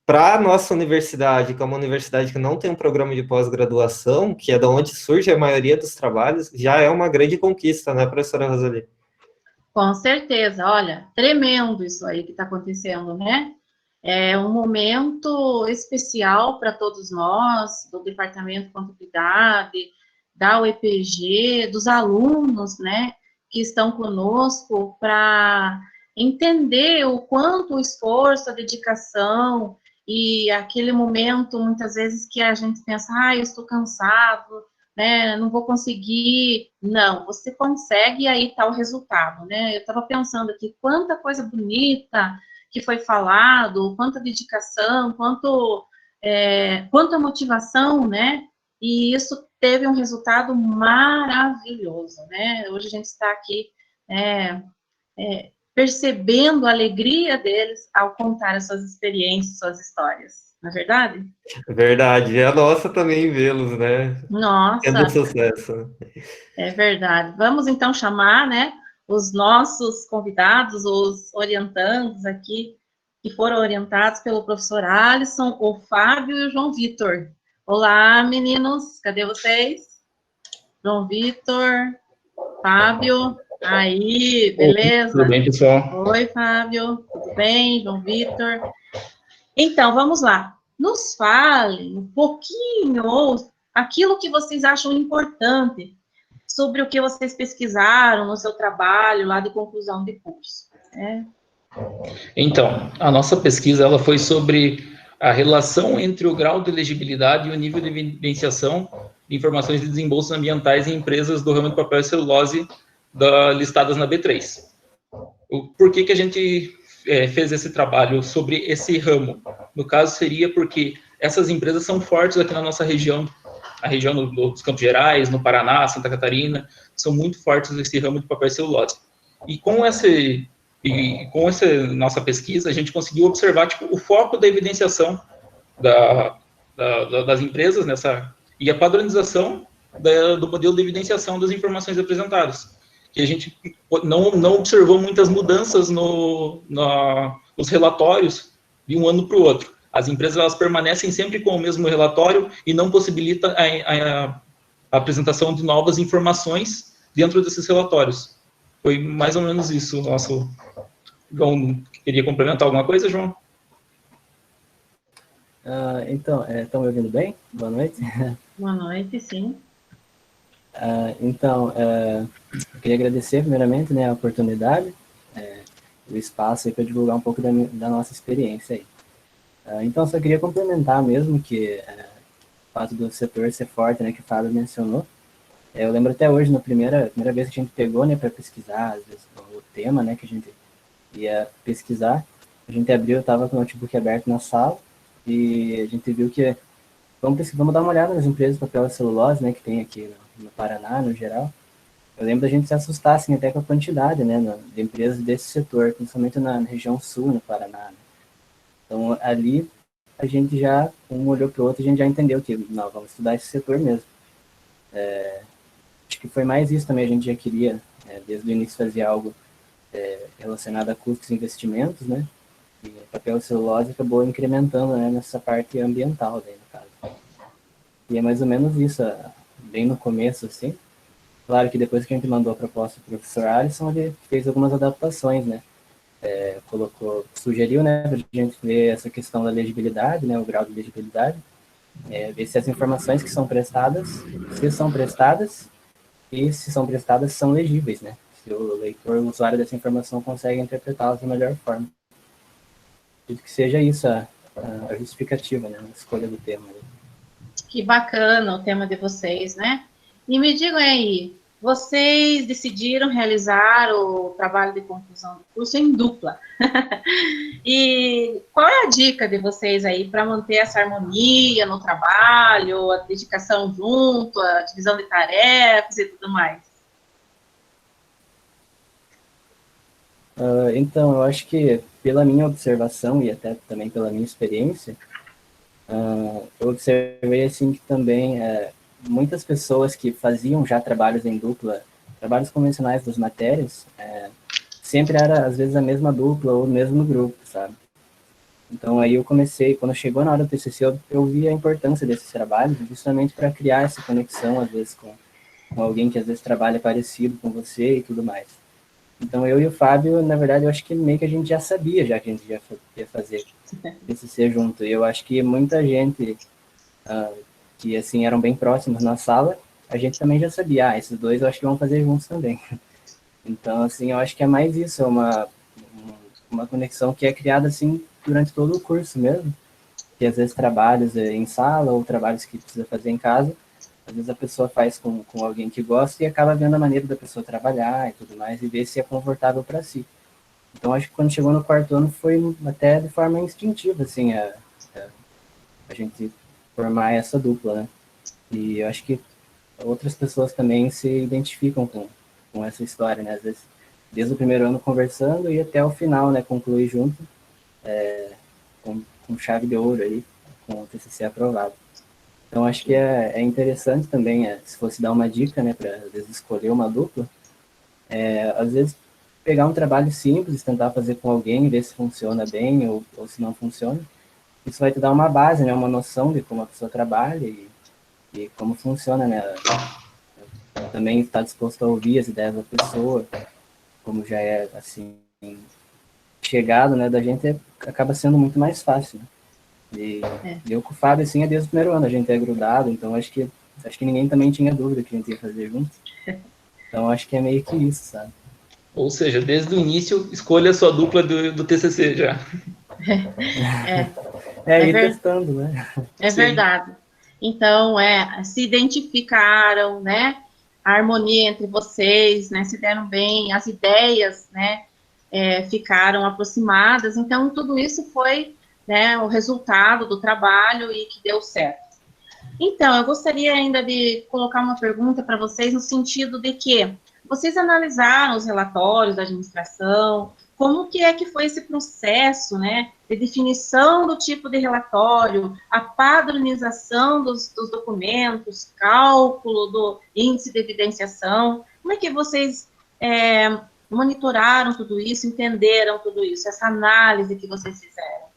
para a nossa universidade, que é uma universidade que não tem um programa de pós-graduação, que é da onde surge a maioria dos trabalhos, já é uma grande conquista, né, professora Rosali? Com certeza, olha, tremendo isso aí que está acontecendo, né? É um momento especial para todos nós, do Departamento de Contabilidade, da UEPG, dos alunos, né, que estão conosco, para entender o quanto o esforço, a dedicação, e aquele momento, muitas vezes, que a gente pensa, eu estou cansado, né, não vou conseguir. Não, você consegue, e aí está o resultado, né? Eu estava pensando aqui, quanta coisa bonita que foi falado, quanta dedicação, quanta motivação, né? E isso teve um resultado maravilhoso, né? Hoje a gente está aqui percebendo a alegria deles ao contar as suas experiências, suas histórias, não é verdade? Verdade, é a nossa também vê-los, né? É do Nossa, sucesso. é verdade. Vamos então chamar, né, os nossos convidados, os orientandos aqui, que foram orientados pelo professor Alisson, o Fábio e o João Vitor. Olá, meninos, cadê vocês? João Vitor, Fábio, aí, beleza? Tudo bem, pessoal? Oi, Fábio, tudo bem? João Vitor. Então, vamos lá. Nos fale um pouquinho, ou aquilo que vocês acham importante sobre o que vocês pesquisaram no seu trabalho lá de conclusão de curso. Então, a nossa pesquisa ela foi sobre a relação entre o grau de elegibilidade e o nível de evidenciação de informações de desembolsos ambientais em empresas do ramo de papel e celulose listadas na B3. Por que a gente fez esse trabalho sobre esse ramo? No caso, seria porque essas empresas são fortes aqui na nossa região, a região dos Campos Gerais, no Paraná, Santa Catarina, são muito fortes nesse ramo de papel e celulose. E com essa nossa pesquisa, a gente conseguiu observar o foco da evidenciação das empresas e a padronização do modelo de evidenciação das informações apresentadas. Que a gente não observou muitas mudanças nos relatórios de um ano para o outro. As empresas elas permanecem sempre com o mesmo relatório e não possibilita a apresentação de novas informações dentro desses relatórios. Foi mais ou menos isso. João, queria complementar alguma coisa, João? Então, estão me ouvindo bem? Boa noite. Boa noite, sim. Eu queria agradecer primeiramente, né, a oportunidade, o espaço para divulgar um pouco da nossa experiência aí. Então, só queria complementar mesmo que o fato do setor ser forte, né, que o Fábio mencionou. Eu lembro até hoje, na primeira vez que a gente pegou, né, para pesquisar, às vezes, o tema, né, que a gente ia pesquisar, a gente abriu, eu estava com o notebook aberto na sala, e a gente viu que vamos dar uma olhada nas empresas de papel e celulose, né, que tem aqui no Paraná, no geral. Eu lembro da gente se assustar, assim, até com a quantidade, né, de empresas desse setor, principalmente na região sul, no Paraná, né? Então, ali, a gente já, um olhou para o outro, a gente já entendeu que, não, vamos estudar esse setor mesmo. Acho que foi mais isso também, a gente já queria, desde o início, fazer algo relacionada a custos e investimentos, né? E o papel celulose acabou incrementando, né, nessa parte ambiental, daí, no caso. E é mais ou menos isso, bem no começo, assim. Claro que depois que a gente mandou a proposta para o professor Alisson, ele fez algumas adaptações, né? Sugeriu, né, para a gente ver essa questão da legibilidade, né, o grau de legibilidade, ver se as informações que são prestadas, se são prestadas, e se são prestadas, são legíveis, né? Se o leitor, o usuário dessa informação consegue interpretá-las da melhor forma. Acredito que seja isso a justificativa, né, a escolha do tema. Que bacana o tema de vocês, né? E me digam aí, vocês decidiram realizar o trabalho de conclusão do curso em dupla. E qual é a dica de vocês aí para manter essa harmonia no trabalho, a dedicação junto, a divisão de tarefas e tudo mais? Então, eu acho que pela minha observação e até também pela minha experiência, eu observei assim que também muitas pessoas que faziam já trabalhos em dupla, trabalhos convencionais das matérias, sempre era às vezes a mesma dupla ou o mesmo grupo, sabe? Então aí eu comecei, quando chegou na hora do TCC, eu vi a importância desses trabalhos justamente para criar essa conexão às vezes com alguém que às vezes trabalha parecido com você e tudo mais. Então, eu e o Fábio, na verdade, eu acho que meio que a gente já sabia, já que a gente ia fazer TCC junto. E eu acho que muita gente que, assim, eram bem próximos na sala, a gente também já sabia, esses dois eu acho que vão fazer juntos também. Então, assim, eu acho que é mais isso, é uma conexão que é criada, assim, durante todo o curso mesmo. Que às vezes trabalhos em sala ou trabalhos que precisa fazer em casa, às vezes a pessoa faz com alguém que gosta e acaba vendo a maneira da pessoa trabalhar e tudo mais, e ver se é confortável para si. Então, acho que quando chegou no quarto ano foi até de forma instintiva, assim, a gente formar essa dupla, né? E eu acho que outras pessoas também se identificam com essa história, né? Às vezes, desde o primeiro ano conversando e até o final, né? Concluir junto, com chave de ouro aí, com o TCC aprovado. Então, acho que é interessante também, se fosse dar uma dica, né, para, às vezes, escolher uma dupla, às vezes, pegar um trabalho simples, tentar fazer com alguém, ver se funciona bem ou se não funciona. Isso vai te dar uma base, né, uma noção de como a pessoa trabalha e como funciona, né. Também estar disposto a ouvir as ideias da pessoa, como já é, assim, chegado, né, da gente, acaba sendo muito mais fácil, né. E eu com o Fábio, assim, é desde o primeiro ano, a gente é grudado, então acho que ninguém também tinha dúvida que a gente ia fazer junto. Então acho que é meio que isso, sabe? Ou seja, desde o início, escolha a sua dupla do TCC já. Ir testando, né? É verdade. Então, se identificaram, né? A harmonia entre vocês, né? Se deram bem, as ideias, né? Ficaram aproximadas. Então, tudo isso foi, né, o resultado do trabalho e que deu certo. Então, eu gostaria ainda de colocar uma pergunta para vocês no sentido de que vocês analisaram os relatórios da administração, como que é que foi esse processo, né, de definição do tipo de relatório, a padronização dos documentos, cálculo do índice de evidenciação, como é que vocês monitoraram tudo isso, entenderam tudo isso, essa análise que vocês fizeram?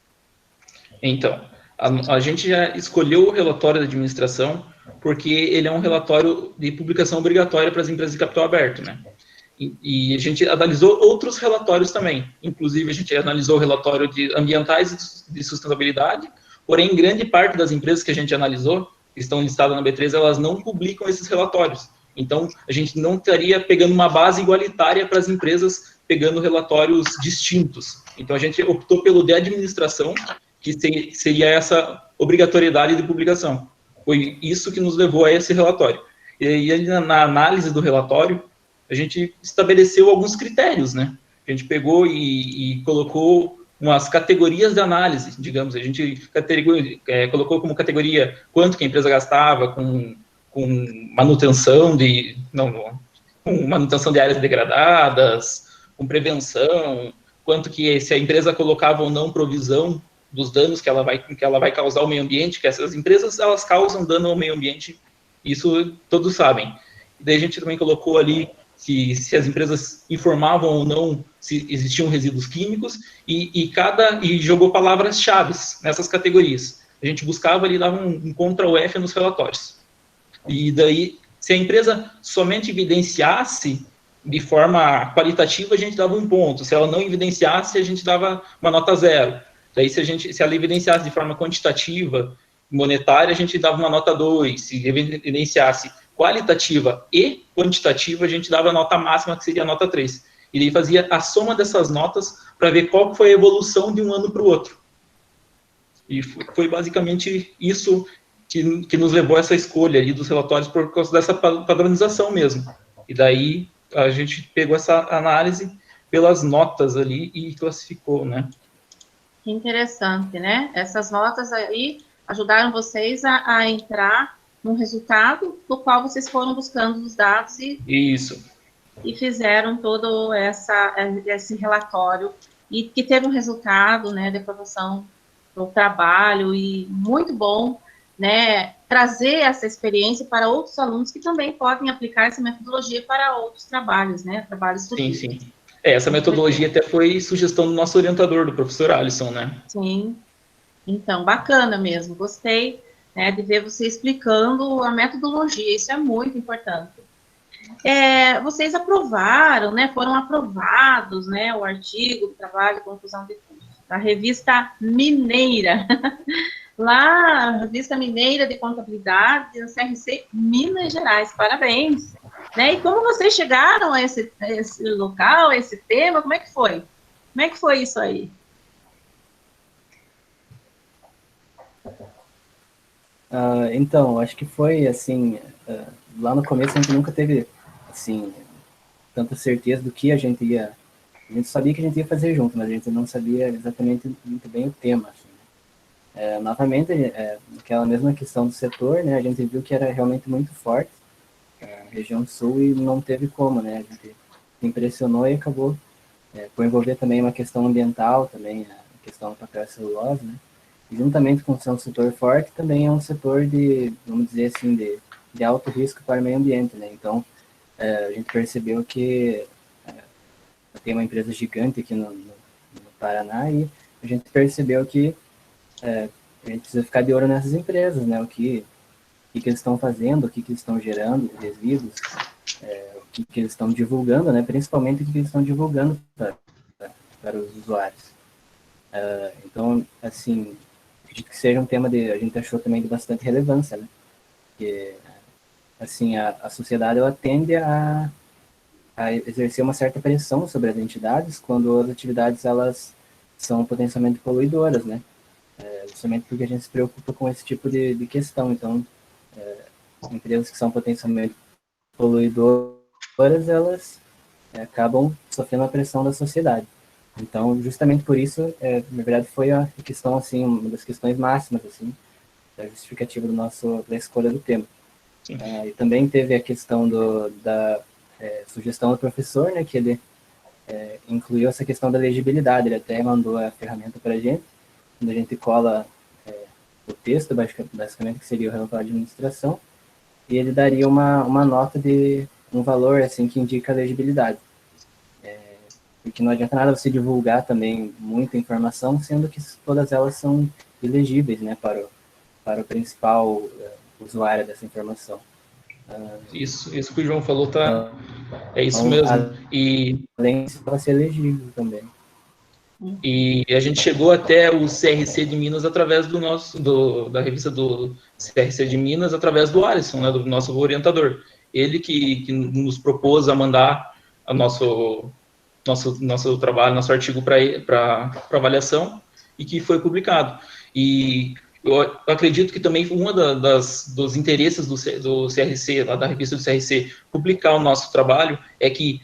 Então, a gente já escolheu o relatório da administração porque ele é um relatório de publicação obrigatória para as empresas de capital aberto, né? E a gente analisou outros relatórios também. Inclusive, a gente analisou o relatório de ambientais de sustentabilidade, porém, grande parte das empresas que a gente analisou, que estão listadas na B3, elas não publicam esses relatórios. Então, a gente não estaria pegando uma base igualitária para as empresas, pegando relatórios distintos. Então, a gente optou pelo de administração, que seria essa obrigatoriedade de publicação. Foi isso que nos levou a esse relatório. E na análise do relatório, a gente estabeleceu alguns critérios, né? A gente pegou e colocou umas categorias de análise, digamos. A gente colocou como categoria quanto que a empresa gastava com manutenção com manutenção de áreas degradadas, com prevenção, quanto que se a empresa colocava ou não provisão dos danos que ela vai causar ao meio ambiente, que essas empresas, elas causam dano ao meio ambiente, isso todos sabem. Daí a gente também colocou ali se as empresas informavam ou não se existiam resíduos químicos, e jogou palavras-chave nessas categorias. A gente buscava ali, dava um Ctrl+F nos relatórios. E daí, se a empresa somente evidenciasse de forma qualitativa, a gente dava 1 ponto. Se ela não evidenciasse, a gente dava uma nota 0. Daí, se ela evidenciasse de forma quantitativa, monetária, a gente dava uma nota 2. Se evidenciasse qualitativa e quantitativa, a gente dava a nota máxima, que seria a nota 3. E daí fazia a soma dessas notas para ver qual foi a evolução de um ano para o outro. E foi basicamente isso que nos levou a essa escolha ali dos relatórios, por causa dessa padronização mesmo. E daí a gente pegou essa análise pelas notas ali e classificou, né? Que interessante, né? Essas notas aí ajudaram vocês a entrar num resultado do qual vocês foram buscando os dados e fizeram todo esse relatório, e que teve um resultado, né, de aprovação do trabalho, e muito bom, né, trazer essa experiência para outros alunos que também podem aplicar essa metodologia para outros trabalhos, né, trabalhos futuros. Sim. Essa metodologia até foi sugestão do nosso orientador, do professor Alisson, né? Sim. Então, bacana mesmo, gostei, né, de ver você explicando a metodologia, isso é muito importante. Vocês aprovaram, né, foram aprovados, né, o artigo do trabalho de conclusão de curso da Revista Mineira, lá, a Revista Mineira de Contabilidade, no CRC Minas Gerais, parabéns. Né, e como vocês chegaram a esse local, a esse tema, como é que foi? Como é que foi isso aí? Então, acho que foi, assim, lá no começo a gente nunca teve, assim, tanta certeza do que a gente sabia que a gente ia fazer junto, mas a gente não sabia exatamente muito bem o tema, assim. Novamente, aquela mesma questão do setor, né, a gente viu que era realmente muito forte, a região sul, e não teve como, né, a gente se impressionou e acabou por envolver também uma questão ambiental, também a questão do papel celulose, né, e juntamente com ser um setor forte, também é um setor de, vamos dizer assim, de alto risco para o meio ambiente, né, então a gente percebeu que tem uma empresa gigante aqui no Paraná, e a gente percebeu que a gente precisa ficar de olho nessas empresas, né, o que eles estão fazendo, o que eles estão gerando de resíduos, o que eles estão divulgando, né, principalmente o que eles estão divulgando para os usuários. Então, assim, acredito que seja um tema a gente achou também de bastante relevância, né, porque, assim, a sociedade, ela tende a exercer uma certa pressão sobre as entidades quando as atividades, elas são potencialmente poluidoras, né, justamente porque a gente se preocupa com esse tipo de questão. Então, empresas que são potencialmente poluidoras, elas acabam sofrendo a pressão da sociedade. Então, justamente por isso, na verdade, foi a questão, assim, uma das questões máximas, assim, da justificativa da escolha do tema. E também teve a questão da sugestão do professor, né, que ele incluiu essa questão da legibilidade. Ele até mandou a ferramenta para a gente, quando a gente cola o texto, basicamente, que seria o relatório de administração, e ele daria uma nota de um valor, assim, que indica a legibilidade. Porque não adianta nada você divulgar também muita informação, sendo que todas elas são ilegíveis, né, para o principal usuário dessa informação. Isso que o João falou, é isso mesmo. Além disso, ela ser legível também. E a gente chegou até o CRC de Minas através da revista do CRC de Minas, através do Alisson, né, do nosso orientador. Ele que nos propôs a mandar o nosso trabalho, nosso artigo para avaliação, e que foi publicado. E eu acredito que também dos interesses do CRC, lá da revista do CRC, publicar o nosso trabalho, é que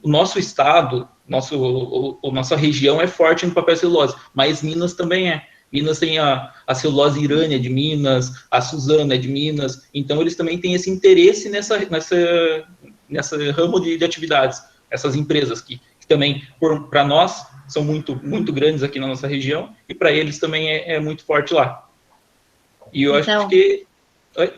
o nosso estado, nossa região é forte no papel celulose, mas Minas também é. Minas tem a celulose Irânia de Minas, a Suzano é de Minas, então eles também têm esse interesse nessa ramo de atividades, essas empresas que também, para nós, são muito, muito grandes aqui na nossa região, e para eles também é muito forte lá. E eu acho que... Oi?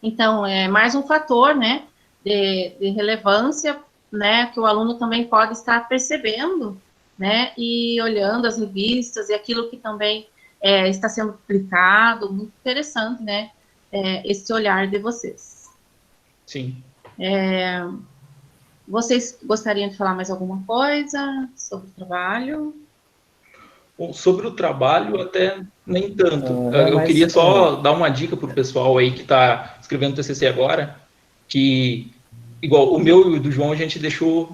Então, é mais um fator, né, de relevância, né, que o aluno também pode estar percebendo, né, e olhando as revistas e aquilo que também está sendo publicado, muito interessante, né, esse olhar de vocês. Sim. Vocês gostariam de falar mais alguma coisa sobre o trabalho? Bom, sobre o trabalho, até nem tanto. Eu Mas, queria só dar uma dica para o pessoal aí que está escrevendo TCC agora, que, igual o meu e o do João, a gente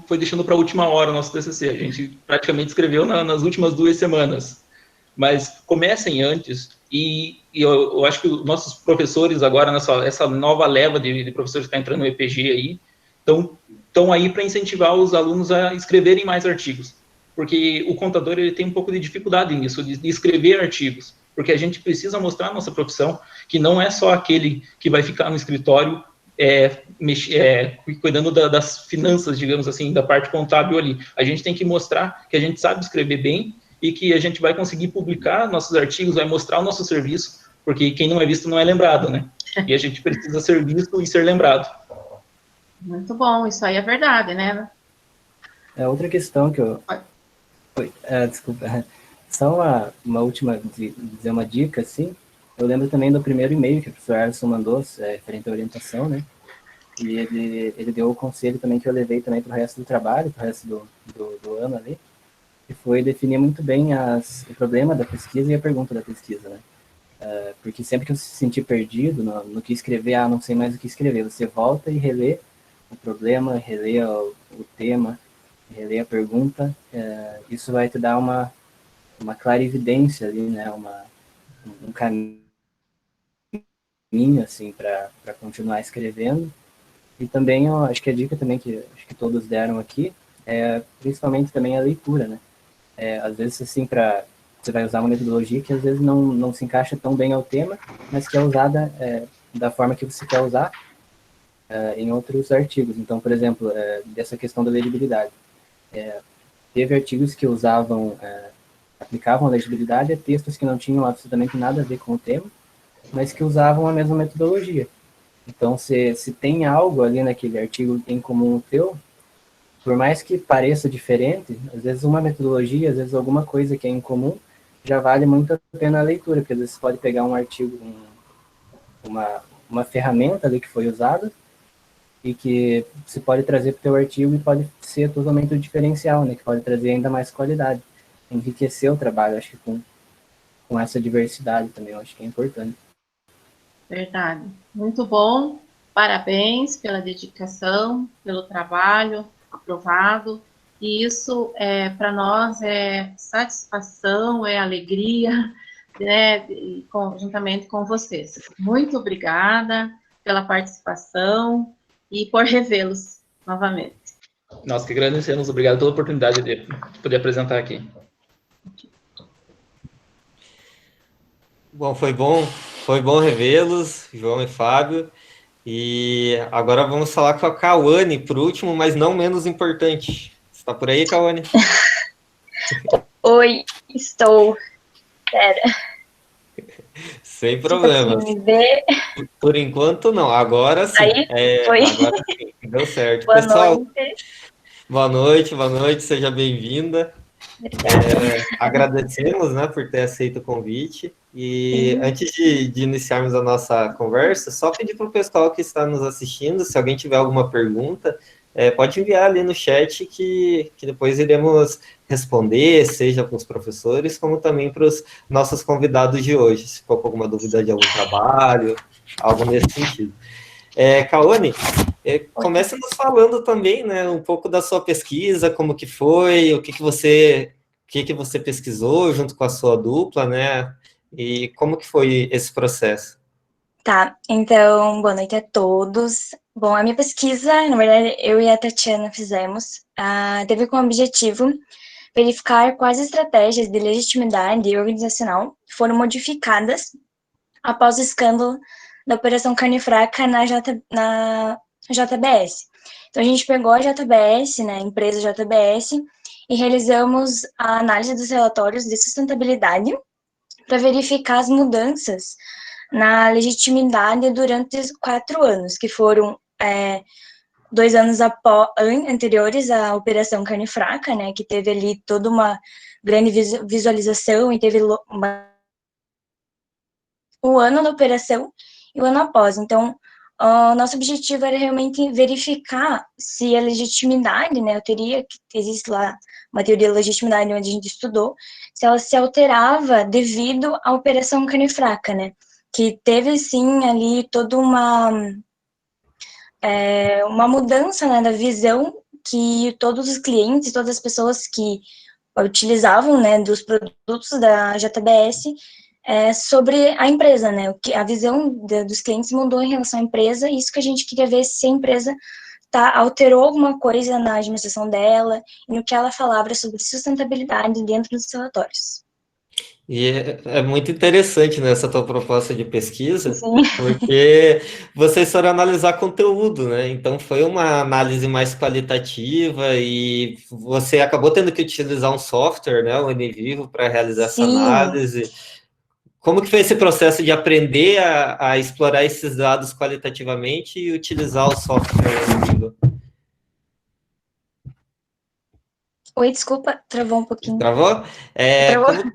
foi deixando para a última hora o nosso TCC. A gente praticamente escreveu nas últimas 2 semanas. Mas comecem antes, e eu acho que os nossos professores agora, essa nova leva de professores que está entrando no EPG aí, estão aí para incentivar os alunos a escreverem mais artigos. Porque o contador ele tem um pouco de dificuldade nisso, de escrever artigos, porque a gente precisa mostrar a nossa profissão, que não é só aquele que vai ficar no escritório cuidando das finanças, digamos assim, da parte contábil ali. A gente tem que mostrar que a gente sabe escrever bem e que a gente vai conseguir publicar nossos artigos, vai mostrar o nosso serviço, porque quem não é visto não é lembrado, né? E a gente precisa ser visto e ser lembrado. Muito bom, isso aí é verdade, né? Outra questão que eu... desculpa. Só uma última, dizer uma dica, assim. Eu lembro também do primeiro e-mail que o professor Alisson mandou, referente à orientação, né? E ele deu o conselho também que eu levei também para o resto do trabalho, para o resto do ano ali, que foi definir muito bem o problema da pesquisa e a pergunta da pesquisa, né? Porque sempre que você se sentir perdido no que escrever, não sei mais o que escrever, você volta e relê o problema, relê o tema, relê a pergunta, isso vai te dar uma clarividência ali, né? Um caminho, assim, para continuar escrevendo. E também, eu acho que a dica também que acho que todos deram aqui principalmente também a leitura, né? Às vezes, assim, você vai usar uma metodologia que às vezes não se encaixa tão bem ao tema, mas que é usada da forma que você quer usar em outros artigos. Então, por exemplo, dessa questão da legibilidade. Teve artigos que aplicavam a legibilidade a textos que não tinham absolutamente nada a ver com o tema, mas que usavam a mesma metodologia. Então, se tem algo ali naquele artigo em comum o teu, por mais que pareça diferente, às vezes uma metodologia, às vezes alguma coisa que é em comum, já vale muito a pena a leitura, porque às vezes você pode pegar um artigo, uma ferramenta ali que foi usada, e que você pode trazer para o teu artigo e pode ser totalmente o diferencial, né? Que pode trazer ainda mais qualidade, enriquecer o trabalho, acho que com essa diversidade também, eu acho que é importante. Verdade. Muito bom. Parabéns pela dedicação, pelo trabalho aprovado. E isso, para nós, é satisfação, é alegria, né, juntamente com vocês. Muito obrigada pela participação e por revê-los novamente. Nós que agradecemos. Obrigado pela oportunidade de poder apresentar aqui. Bom, foi bom revê-los, João e Fábio. E agora vamos falar com a Cauane, por último, mas não menos importante. Você está por aí, Cauane? Oi, estou. Pera. Sem problema. Me ver. Por enquanto, não. Agora sim. Aí, foi. Agora sim, deu certo. Boa Pessoal, noite. Boa noite, seja bem-vinda. Agradecemos, né, por ter aceito o convite. E antes de iniciarmos a nossa conversa, só pedir para o pessoal que está nos assistindo, se alguém tiver alguma pergunta, pode enviar ali no chat que depois iremos responder, seja para os professores, como também para os nossos convidados de hoje, se for com alguma dúvida de algum trabalho, algo nesse sentido. Cauane, comece nos falando também, né, um pouco da sua pesquisa, como que foi, o que você pesquisou junto com a sua dupla, né, e como que foi esse processo? Tá, então, boa noite a todos. Bom, a minha pesquisa, na verdade, eu e a Tatiana fizemos, teve como objetivo verificar quais estratégias de legitimidade organizacional foram modificadas após o escândalo da Operação Carne Fraca na JBS. Então, a gente pegou a JBS, né, a empresa JBS, e realizamos a análise dos relatórios de sustentabilidade para verificar as mudanças na legitimidade durante 4 anos, que foram 2 anos anteriores à Operação Carne Fraca, né, que teve ali toda uma grande visualização e teve o ano da operação e o ano após. Então, o nosso objetivo era realmente verificar se a legitimidade, né, existe lá uma teoria da legitimidade onde a gente estudou, se ela se alterava devido à Operação Carne Fraca, né, que teve, sim, ali toda uma mudança, né, da visão que todos os clientes, todas as pessoas que utilizavam, né, dos produtos da JBS sobre a empresa, né, a visão dos clientes mudou em relação à empresa, e isso que a gente queria ver se a empresa alterou alguma coisa na administração dela e no que ela falava sobre sustentabilidade dentro dos relatórios. E é muito interessante, né, essa tua proposta de pesquisa, Sim. porque vocês foram analisar conteúdo, né? Então foi uma análise mais qualitativa e você acabou tendo que utilizar um software, né, o NVivo, para realizar essa Sim. análise. Como que foi esse processo de aprender a explorar esses dados qualitativamente e utilizar o software NVivo? Oi, desculpa, travou um pouquinho. Travou? Travou?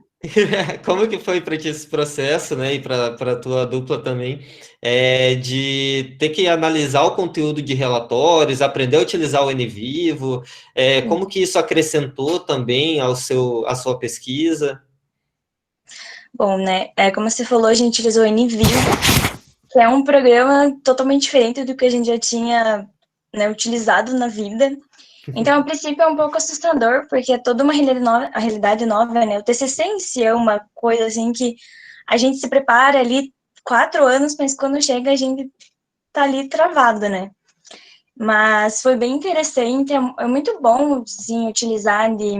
Como que foi para ti esse processo, né, e para a tua dupla também, de ter que analisar o conteúdo de relatórios, aprender a utilizar o NVivo, como que isso acrescentou também à sua pesquisa? Bom, né, como você falou, a gente utilizou o NVivo, que é um programa totalmente diferente do que a gente já tinha, né, utilizado na vida. Então, a princípio, é um pouco assustador, porque é toda uma realidade nova, né? O TCC em si é uma coisa, assim, que a gente se prepara ali 4 anos, mas quando chega a gente tá ali travado, né? Mas foi bem interessante, é muito bom, sim, utilizar de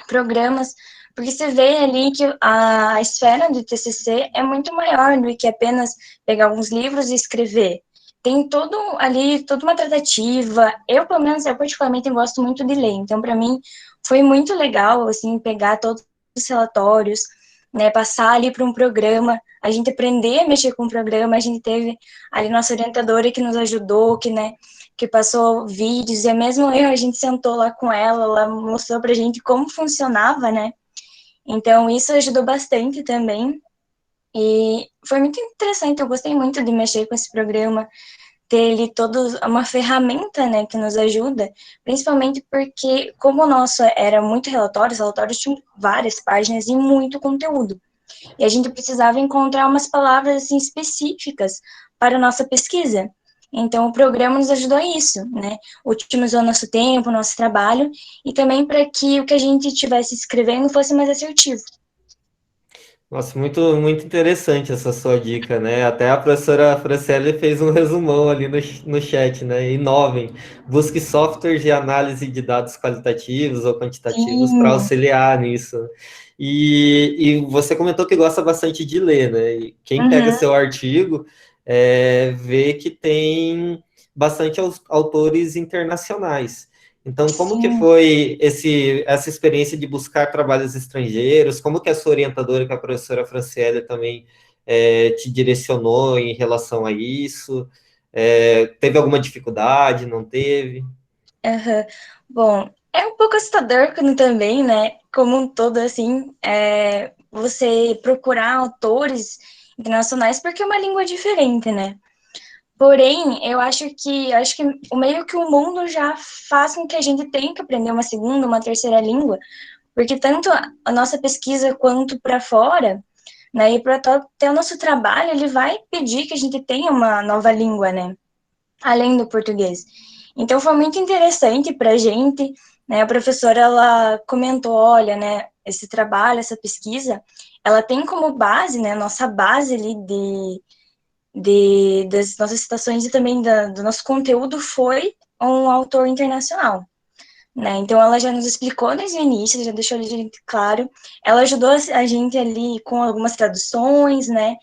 programas, porque você vê ali que a esfera do TCC é muito maior do que apenas pegar alguns livros e escrever. Tem todo ali, toda uma tratativa. Eu, pelo menos, eu particularmente gosto muito de ler. Então, para mim, foi muito legal, assim, pegar todos os relatórios, né, passar ali para um programa, a gente aprender a mexer com o programa. A gente teve ali nossa orientadora que nos ajudou, que passou vídeos, e mesmo a gente sentou lá com ela mostrou pra gente como funcionava, né? Então, isso ajudou bastante também. E foi muito interessante, eu gostei muito de mexer com esse programa, ter ali uma ferramenta, né, que nos ajuda, principalmente porque, como o nosso era muito relatórios tinham várias páginas e muito conteúdo. E a gente precisava encontrar umas palavras, assim, específicas para a nossa pesquisa. Então, o programa nos ajudou a isso, né? Otimizou nosso tempo, nosso trabalho, e também para que o que a gente estivesse escrevendo fosse mais assertivo. Nossa, muito, muito interessante essa sua dica, né? Até a professora Franciele fez um resumão ali no chat, né? Inovem, busque softwares de análise de dados qualitativos ou quantitativos para auxiliar nisso. E você comentou que gosta bastante de ler, né? E quem pega seu artigo vê que tem bastante autores internacionais. Então, como que foi essa experiência de buscar trabalhos estrangeiros? Como que a sua orientadora, que é a professora Franciele, também te direcionou em relação a isso? Teve alguma dificuldade? Não teve? Bom, é um pouco assustador também, né? Como um todo, assim, você procurar autores internacionais, porque é uma língua diferente, né? Porém, eu acho que o meio que o mundo já faz com que a gente tenha que aprender uma segunda, uma terceira língua, porque tanto a nossa pesquisa quanto para fora, né, e para até o nosso trabalho, ele vai pedir que a gente tenha uma nova língua, né, além do português. Então, foi muito interessante para a gente, né, a professora, ela comentou, olha, né, esse trabalho, essa pesquisa, ela tem como base, né, a nossa base ali das nossas citações e também do nosso conteúdo foi um autor internacional, né? Então, ela já nos explicou desde o início, já deixou a gente claro. Ela ajudou a gente ali com algumas traduções, né?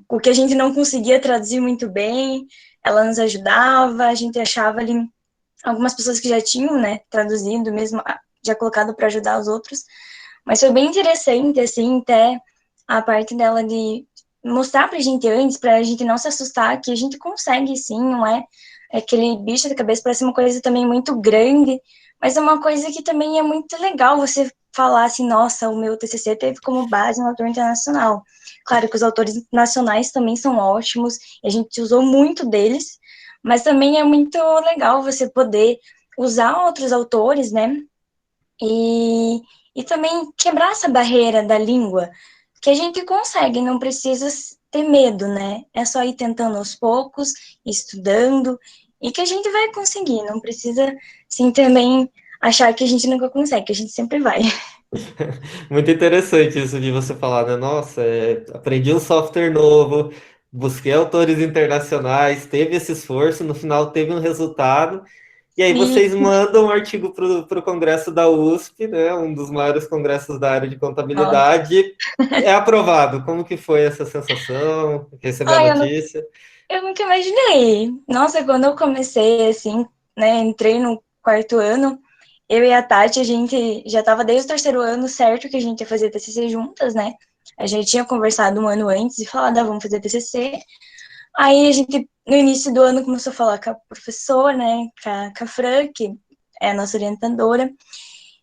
O que a gente não conseguia traduzir muito bem, ela nos ajudava, a gente achava ali algumas pessoas que já tinham, né, traduzido mesmo, já colocado para ajudar os outros. Mas foi bem interessante, assim, até a parte dela de mostrar pra gente antes, pra gente não se assustar, que a gente consegue sim, não é aquele bicho da cabeça, parece uma coisa também muito grande, mas é uma coisa que também é muito legal você falar assim, nossa, o meu TCC teve como base um autor internacional. Claro que os autores nacionais também são ótimos, e a gente usou muito deles, mas também é muito legal você poder usar outros autores, né, e também quebrar essa barreira da língua, que a gente consegue, não precisa ter medo, né? É só ir tentando aos poucos, estudando, e que a gente vai conseguir, não precisa, sim, também achar que a gente nunca consegue, que a gente sempre vai. Muito interessante isso de você falar, né? Nossa, aprendi um software novo, busquei autores internacionais, teve esse esforço, no final teve um resultado, e aí E, vocês mandam um artigo para o Congresso da USP, né? Um dos maiores congressos da área de nossa, contabilidade, é aprovado. Como que foi essa sensação? Receber a ai, notícia? eu nunca imaginei. Nossa, quando eu comecei, assim, né, entrei no quarto ano, eu e a Tati, a gente já estava desde o terceiro ano certo que a gente ia fazer TCC juntas, né? A gente tinha conversado um ano antes e falado, ah, vamos fazer TCC. Aí a gente, no início do ano, começou a falar com a professora, né, com a Fran, que é a nossa orientadora.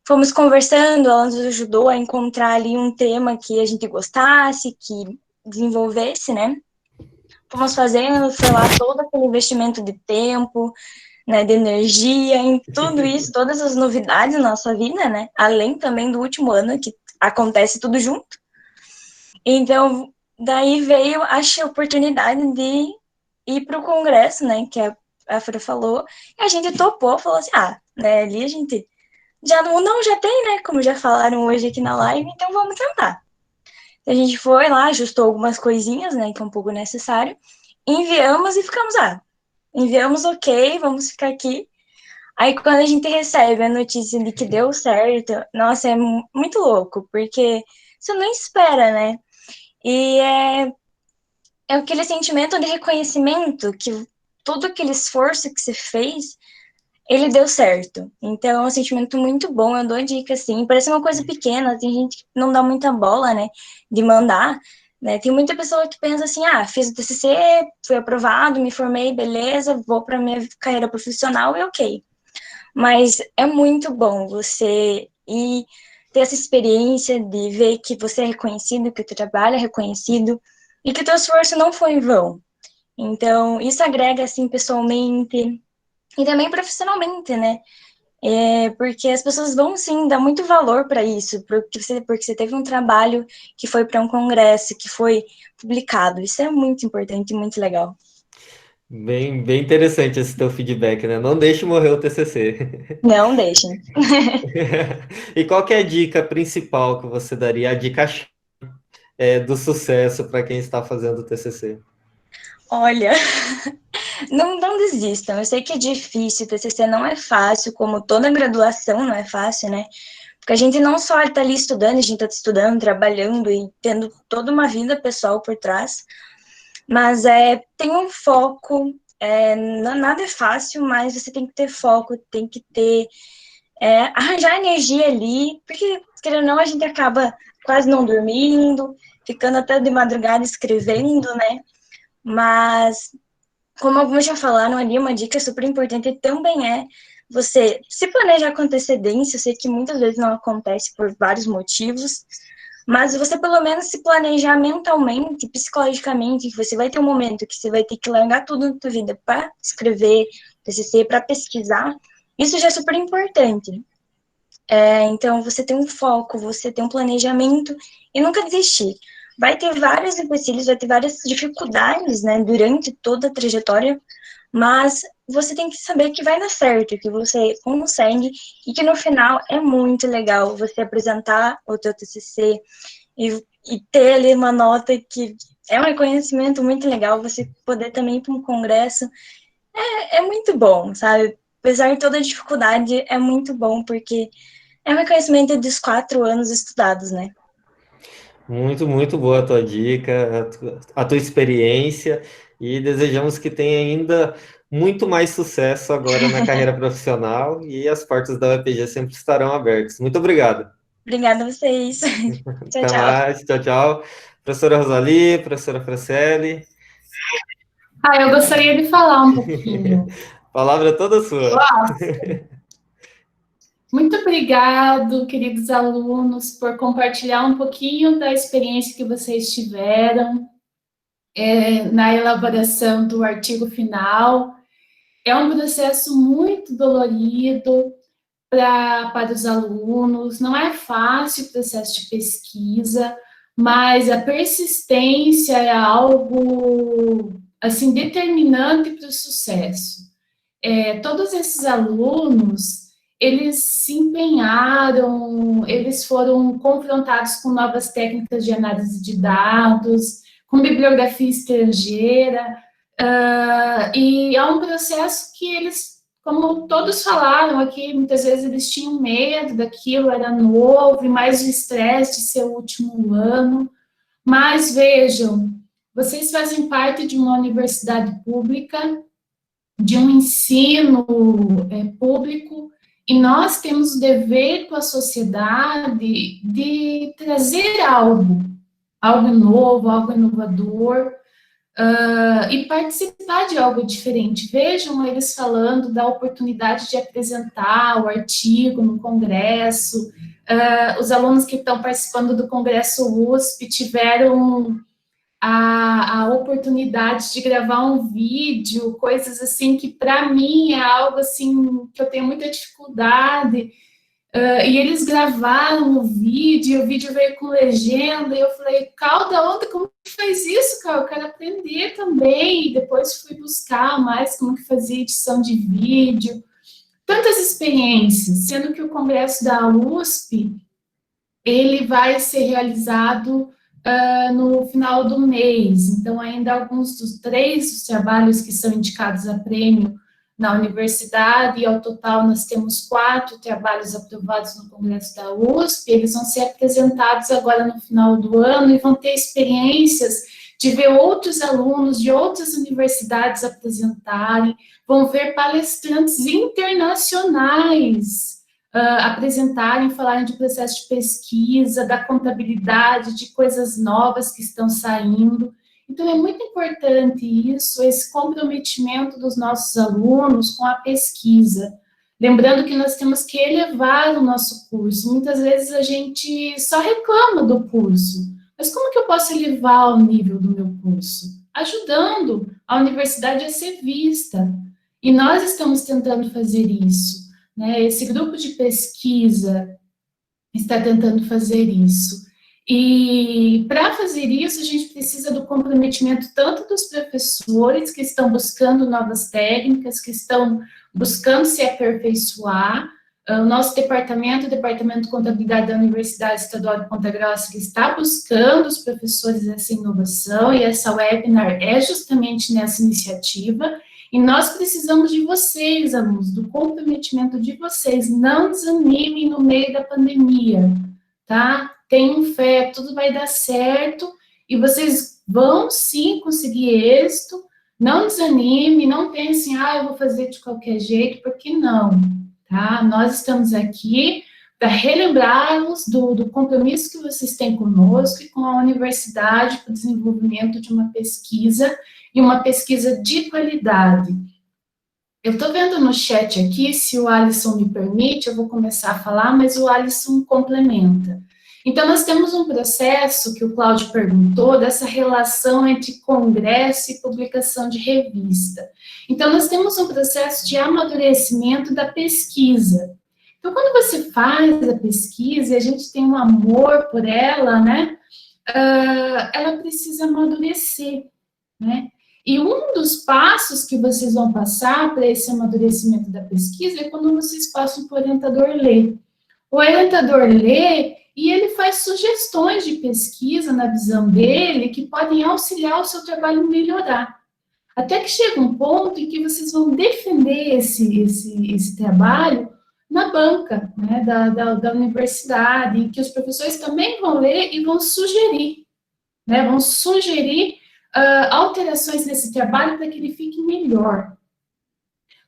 Fomos conversando, ela nos ajudou a encontrar ali um tema que a gente gostasse, que desenvolvesse, né? Fomos fazendo, foi lá todo aquele investimento de tempo, né, de energia, em tudo isso, todas as novidades na nossa vida, né? Além também do último ano, que acontece tudo junto. Então, daí veio a oportunidade de ir para o congresso, né, que a Fran falou, e a gente topou, falou assim, ah, né, ali a gente já não, já tem, né, como já falaram hoje aqui na live, então vamos tentar. A gente foi lá, ajustou algumas coisinhas, né, que é um pouco necessário, enviamos e ficamos, enviamos ok, vamos ficar aqui. Aí quando a gente recebe a notícia de que deu certo, nossa, é muito louco, porque você não espera, né? E é aquele sentimento de reconhecimento que todo aquele esforço que você fez, ele deu certo. Então é um sentimento muito bom, eu dou a dica, assim, parece uma coisa pequena, tem gente que não dá muita bola, né, de mandar, né, tem muita pessoa que pensa assim, fiz o TCC, fui aprovado, me formei, beleza, vou para minha carreira profissional e ok. Mas é muito bom você ir ter essa experiência de ver que você é reconhecido, que o teu trabalho é reconhecido e que o teu esforço não foi em vão. Então, isso agrega, assim, pessoalmente e também profissionalmente, né? Porque as pessoas vão, sim, dar muito valor para isso, porque você teve um trabalho que foi para um congresso, que foi publicado. Isso é muito importante e muito legal. Bem, bem interessante esse teu feedback, né? Não deixe morrer o TCC. Não deixem. E qual que é a dica principal que você daria, a dica do sucesso para quem está fazendo o TCC? Olha, não desistam. Eu sei que é difícil, TCC não é fácil, como toda graduação não é fácil, né? Porque a gente não só está ali estudando, a gente está estudando, trabalhando e tendo toda uma vida pessoal por trás, mas tem um foco, nada é fácil, mas você tem que ter foco, tem que ter, arranjar energia ali, porque, querendo ou não, a gente acaba quase não dormindo, ficando até de madrugada escrevendo, né? Mas como alguns já falaram ali, uma dica super importante também é você se planejar com antecedência. Eu sei que muitas vezes não acontece por vários motivos, mas você pelo menos se planejar mentalmente, psicologicamente, que você vai ter um momento que você vai ter que largar tudo na tua vida para escrever TCC, para pesquisar. Isso já é super importante. Então, você tem um foco, você tem um planejamento e nunca desistir. Vai ter vários empecilhos, vai ter várias dificuldades, né, durante toda a trajetória, mas você tem que saber que vai dar certo, que você consegue e que no final é muito legal você apresentar o teu TCC e ter ali uma nota que é um reconhecimento muito legal, você poder também ir para um congresso, é muito bom, sabe? Apesar de toda a dificuldade, é muito bom, porque é um reconhecimento dos 4 anos estudados, né? Muito, muito boa a tua dica, a tua experiência, e desejamos que tenha ainda muito mais sucesso agora na carreira profissional, e as portas da UEPG sempre estarão abertas. Muito obrigado. Obrigada a vocês. Tchau, Até tchau. mais, tchau, tchau. Professora Rosalie, professora Franciele. Eu gostaria de falar um pouquinho. palavra é toda sua. Muito obrigado, queridos alunos, por compartilhar um pouquinho da experiência que vocês tiveram na elaboração do artigo final. É um processo muito dolorido para os alunos, não é fácil o processo de pesquisa, mas a persistência é algo, assim, determinante para o sucesso. Todos esses alunos, eles se empenharam, eles foram confrontados com novas técnicas de análise de dados, com bibliografia estrangeira, e é um processo que eles, como todos falaram aqui, muitas vezes eles tinham medo daquilo, era novo, e mais o estresse de ser o último ano, mas vejam, vocês fazem parte de uma universidade pública, de um ensino público, e nós temos o dever com a sociedade de trazer algo novo, algo inovador, e participar de algo diferente. Vejam eles falando da oportunidade de apresentar o artigo no congresso, os alunos que estão participando do congresso USP tiveram a oportunidade de gravar um vídeo, coisas assim que para mim é algo assim que eu tenho muita dificuldade, e eles gravaram o vídeo veio com legenda, e eu falei, Calda, como que faz isso, cara? Eu quero aprender também, e depois fui buscar mais como que fazia edição de vídeo, tantas experiências, sendo que o congresso da USP, ele vai ser realizado no final do mês, então ainda alguns dos 3 trabalhos que são indicados a prêmio na universidade, e ao total nós temos 4 trabalhos aprovados no congresso da USP, eles vão ser apresentados agora no final do ano, e vão ter experiências de ver outros alunos de outras universidades apresentarem, vão ver palestrantes internacionais apresentarem, falarem de processo de pesquisa, da contabilidade, de coisas novas que estão saindo. Então, é muito importante isso, esse comprometimento dos nossos alunos com a pesquisa. Lembrando que nós temos que elevar o nosso curso. Muitas vezes a gente só reclama do curso. Mas como que eu posso elevar o nível do meu curso? Ajudando a universidade a ser vista. E nós estamos tentando fazer isso. Esse grupo de pesquisa está tentando fazer isso. E para fazer isso, a gente precisa do comprometimento tanto dos professores que estão buscando novas técnicas, que estão buscando se aperfeiçoar. O nosso departamento, o Departamento de Contabilidade da Universidade Estadual de Ponta Grossa, que está buscando os professores essa inovação, e essa webinar é justamente nessa iniciativa. E nós precisamos de vocês, alunos, do comprometimento de vocês. Não desanimem no meio da pandemia, tá? Tenham fé, tudo vai dar certo, e vocês vão sim conseguir êxito. Não desanime, não pensem, eu vou fazer de qualquer jeito, porque não, tá? Nós estamos aqui para relembrá-los do compromisso que vocês têm conosco e com a universidade para o desenvolvimento de uma pesquisa, e uma pesquisa de qualidade. Eu estou vendo no chat aqui, se o Alisson me permite, eu vou começar a falar, mas o Alisson complementa. Então, nós temos um processo que o Cláudio perguntou, dessa relação entre congresso e publicação de revista. Então, nós temos um processo de amadurecimento da pesquisa. Então, quando você faz a pesquisa e a gente tem um amor por ela, né, ela precisa amadurecer, né? E um dos passos que vocês vão passar para esse amadurecimento da pesquisa é quando vocês passam para o orientador ler. O orientador lê e ele faz sugestões de pesquisa na visão dele que podem auxiliar o seu trabalho a melhorar. Até que chega um ponto em que vocês vão defender esse trabalho na banca, né, da universidade, em que os professores também vão ler e vão sugerir, né, alterações nesse trabalho para que ele fique melhor.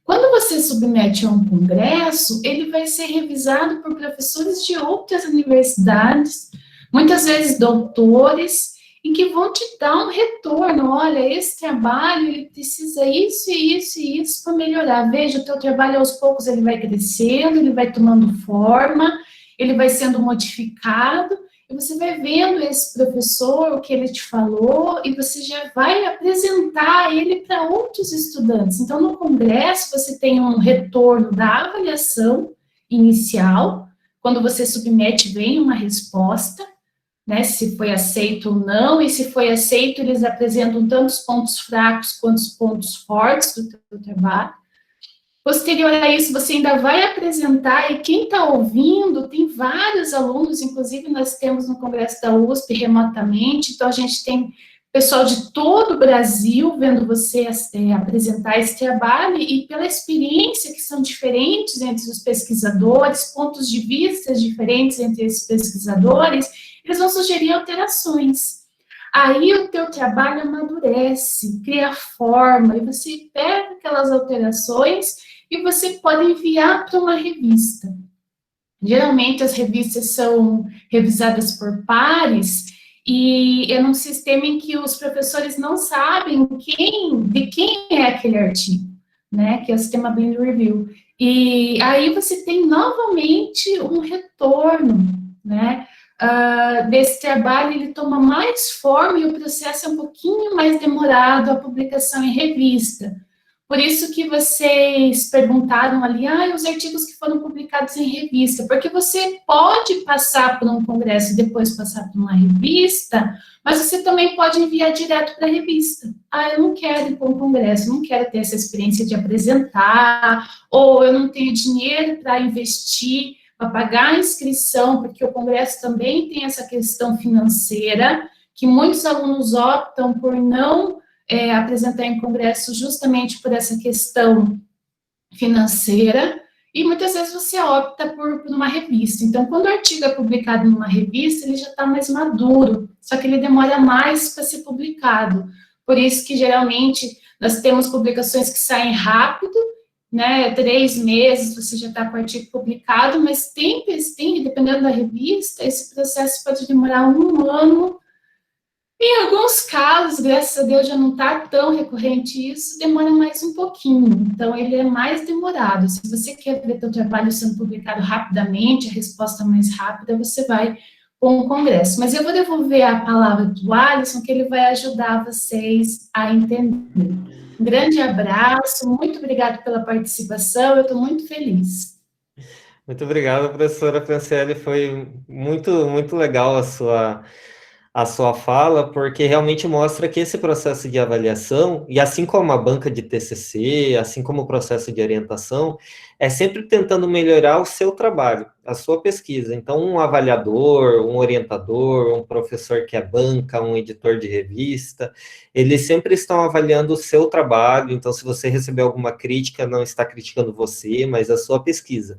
Quando você submete a um congresso, ele vai ser revisado por professores de outras universidades, muitas vezes doutores, em que vão te dar um retorno. Olha, esse trabalho, ele precisa isso, e isso, e isso para melhorar. Veja, o teu trabalho, aos poucos, ele vai crescendo, ele vai tomando forma, ele vai sendo modificado, e você vai vendo esse professor, o que ele te falou, e você já vai apresentar ele para outros estudantes. Então, no congresso, você tem um retorno da avaliação inicial, quando você submete, vem uma resposta, né, se foi aceito ou não, e se foi aceito, eles apresentam tanto os pontos fracos quanto os pontos fortes do teu trabalho. Posterior a isso, você ainda vai apresentar, e quem está ouvindo, tem vários alunos, inclusive nós temos no Congresso da USP remotamente, então a gente tem pessoal de todo o Brasil vendo você apresentar esse trabalho, e pela experiência que são diferentes entre os pesquisadores, pontos de vista diferentes entre esses pesquisadores, eles vão sugerir alterações. Aí o teu trabalho amadurece, cria forma, e você pega aquelas alterações e você pode enviar para uma revista. Geralmente as revistas são revisadas por pares, e é num sistema em que os professores não sabem de quem é aquele artigo, né, que é o sistema Blind Review. E aí você tem novamente um retorno, né, desse trabalho, ele toma mais forma e o processo é um pouquinho mais demorado, a publicação em revista. Por isso que vocês perguntaram ali, os artigos que foram publicados em revista, porque você pode passar por um congresso e depois passar por uma revista, mas você também pode enviar direto para a revista. Eu não quero ir para um congresso, não quero ter essa experiência de apresentar, ou eu não tenho dinheiro para investir, para pagar a inscrição, porque o congresso também tem essa questão financeira, que muitos alunos optam por não apresentar em congresso justamente por essa questão financeira, e muitas vezes você opta por uma revista. Então, quando o artigo é publicado numa revista, ele já está mais maduro, só que ele demora mais para ser publicado. Por isso que, geralmente, nós temos publicações que saem rápido, né, 3 meses você já está com o artigo publicado, mas tem, dependendo da revista, esse processo pode demorar 1 ano. Em alguns casos, graças a Deus, já não está tão recorrente isso, demora mais um pouquinho, então ele é mais demorado. Se você quer ver seu trabalho sendo publicado rapidamente, a resposta mais rápida, você vai com o congresso. Mas eu vou devolver a palavra para o Alisson, que ele vai ajudar vocês a entender. Um grande abraço, muito obrigada pela participação, eu estou muito feliz. Muito obrigado, professora Franciele, foi muito legal a sua fala, porque realmente mostra que esse processo de avaliação, e assim como a banca de TCC, assim como o processo de orientação, é sempre tentando melhorar o seu trabalho, a sua pesquisa. Então, um avaliador, um orientador, um professor que é banca, um editor de revista, eles sempre estão avaliando o seu trabalho. Então, se você receber alguma crítica, não está criticando você, mas a sua pesquisa.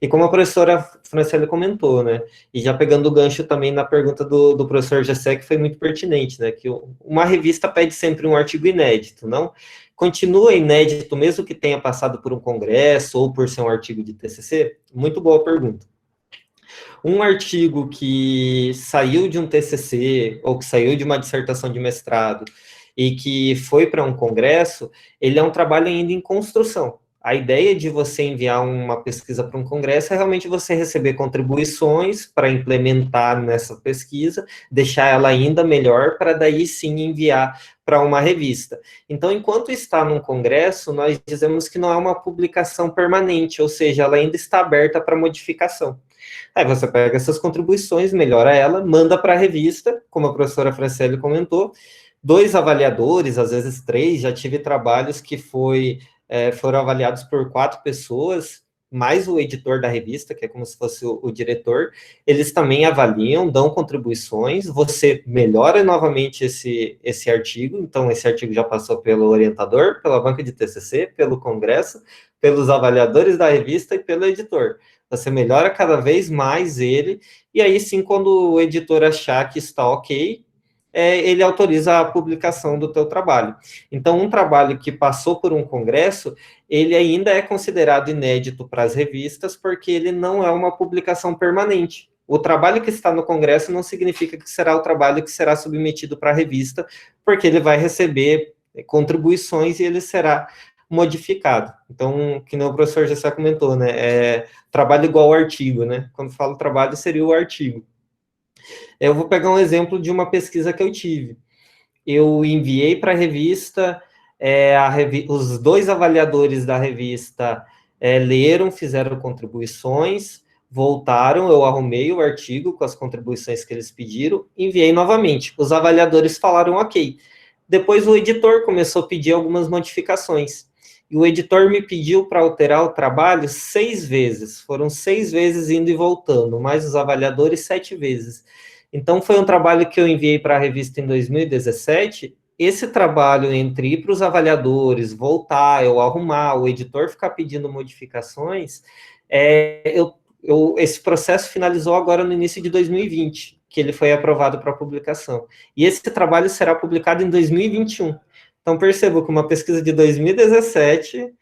E como a professora Franciele comentou, né, e já pegando o gancho também na pergunta do professor Gessé, que foi muito pertinente, né, que uma revista pede sempre um artigo inédito, não? Continua inédito, mesmo que tenha passado por um congresso ou por ser um artigo de TCC? Muito boa pergunta. Um artigo que saiu de um TCC ou que saiu de uma dissertação de mestrado e que foi para um congresso, ele é um trabalho ainda em construção. A ideia de você enviar uma pesquisa para um congresso é realmente você receber contribuições para implementar nessa pesquisa, deixar ela ainda melhor, para daí sim enviar para uma revista. Então, enquanto está num congresso, nós dizemos que não é uma publicação permanente, ou seja, ela ainda está aberta para modificação. Aí você pega essas contribuições, melhora ela, manda para a revista, como a professora Franciele comentou, 2 avaliadores, às vezes 3, já tive trabalhos que foram avaliados por 4 pessoas, mais o editor da revista, que é como se fosse o diretor, eles também avaliam, dão contribuições, você melhora novamente esse artigo, então esse artigo já passou pelo orientador, pela banca de TCC, pelo congresso, pelos avaliadores da revista e pelo editor. Você melhora cada vez mais ele, e aí sim, quando o editor achar que está ok, ele autoriza a publicação do teu trabalho. Então, um trabalho que passou por um congresso, ele ainda é considerado inédito para as revistas, porque ele não é uma publicação permanente. O trabalho que está no congresso não significa que será o trabalho que será submetido para a revista, porque ele vai receber contribuições e ele será modificado. Então, que nem o professor já comentou, né, trabalho igual ao artigo, né, quando falo trabalho seria o artigo. Eu vou pegar um exemplo de uma pesquisa que eu tive. Eu enviei para a revista, os 2 avaliadores da revista leram, fizeram contribuições, voltaram, eu arrumei o artigo com as contribuições que eles pediram, enviei novamente. Os avaliadores falaram ok. Depois o editor começou a pedir algumas modificações. E o editor me pediu para alterar o trabalho 6 vezes. Foram 6 vezes indo e voltando, mais os avaliadores 7 vezes. Então, foi um trabalho que eu enviei para a revista em 2017. Esse trabalho entre ir para os avaliadores, voltar, eu arrumar, o editor ficar pedindo modificações, esse processo finalizou agora no início de 2020, que ele foi aprovado para publicação. E esse trabalho será publicado em 2021. Então, percebo que uma pesquisa de 2017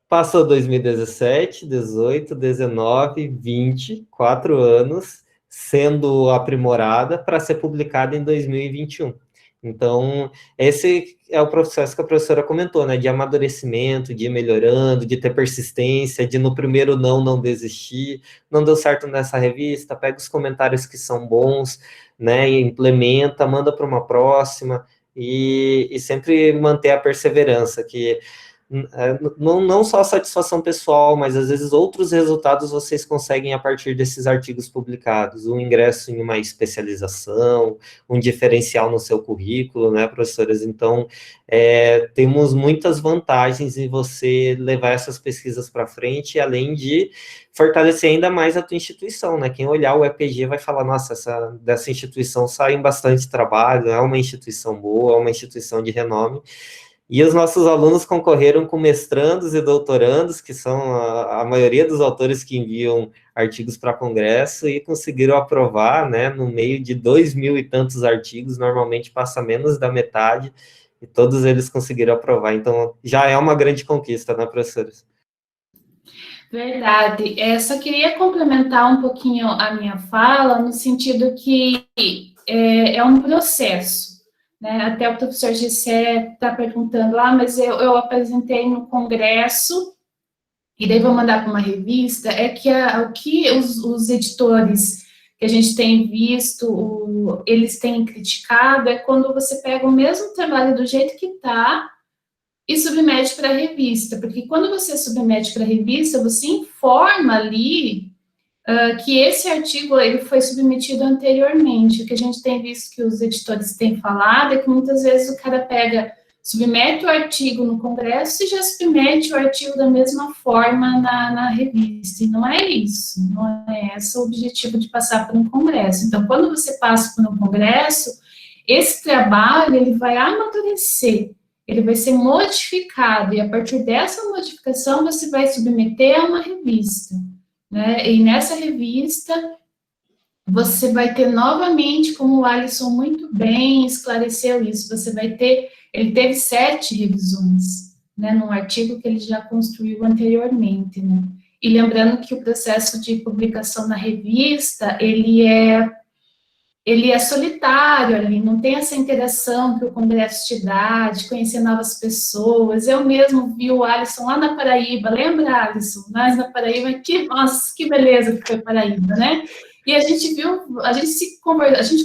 passou 2017, 18, 19, 20, 4 anos, sendo aprimorada para ser publicada em 2021. Então, esse é o processo que a professora comentou, né, de amadurecimento, de ir melhorando, de ter persistência, de no primeiro não desistir, não deu certo nessa revista, pega os comentários que são bons, né, e implementa, manda para uma próxima, e sempre manter a perseverança, que não só a satisfação pessoal, mas às vezes outros resultados vocês conseguem a partir desses artigos publicados, um ingresso em uma especialização, um diferencial no seu currículo, né, professores? Então, temos muitas vantagens em você levar essas pesquisas para frente, além de fortalecer ainda mais a tua instituição, né? Quem olhar o EPG vai falar, nossa, dessa instituição sai bastante trabalho, é uma instituição boa, é uma instituição de renome. E os nossos alunos concorreram com mestrandos e doutorandos, que são a maioria dos autores que enviam artigos para congresso, e conseguiram aprovar, né, no meio de 2.000 e tantos artigos, normalmente passa menos da metade, e todos eles conseguiram aprovar. Então, já é uma grande conquista, né, professores? Verdade. Só queria complementar um pouquinho a minha fala, no sentido que é um processo. Né? Até o professor Gessé está perguntando lá, mas eu apresentei no congresso, e daí vou mandar para uma revista, o que os editores que a gente tem visto, eles têm criticado, é quando você pega o mesmo trabalho do jeito que está e submete para a revista, porque quando você submete para a revista, você informa ali que esse artigo ele foi submetido anteriormente. O que a gente tem visto que os editores têm falado é que muitas vezes o cara submete o artigo no congresso e já submete o artigo da mesma forma na revista, e não é isso, não é esse o objetivo de passar por um congresso. Então, quando você passa por um congresso, esse trabalho ele vai amadurecer, ele vai ser modificado, e a partir dessa modificação você vai submeter a uma revista. Né? E nessa revista, você vai ter novamente, como o Alisson muito bem esclareceu isso, ele teve 7 revisões, né, num artigo que ele já construiu anteriormente, né? E lembrando que o processo de publicação na revista, ele é solitário ali, não tem essa interação que o congresso te dá, de conhecer novas pessoas. Eu mesmo vi o Alisson lá na Paraíba, lembra, Alisson? Nós na Paraíba, nossa, que beleza que foi Paraíba, né? E a gente viu, a gente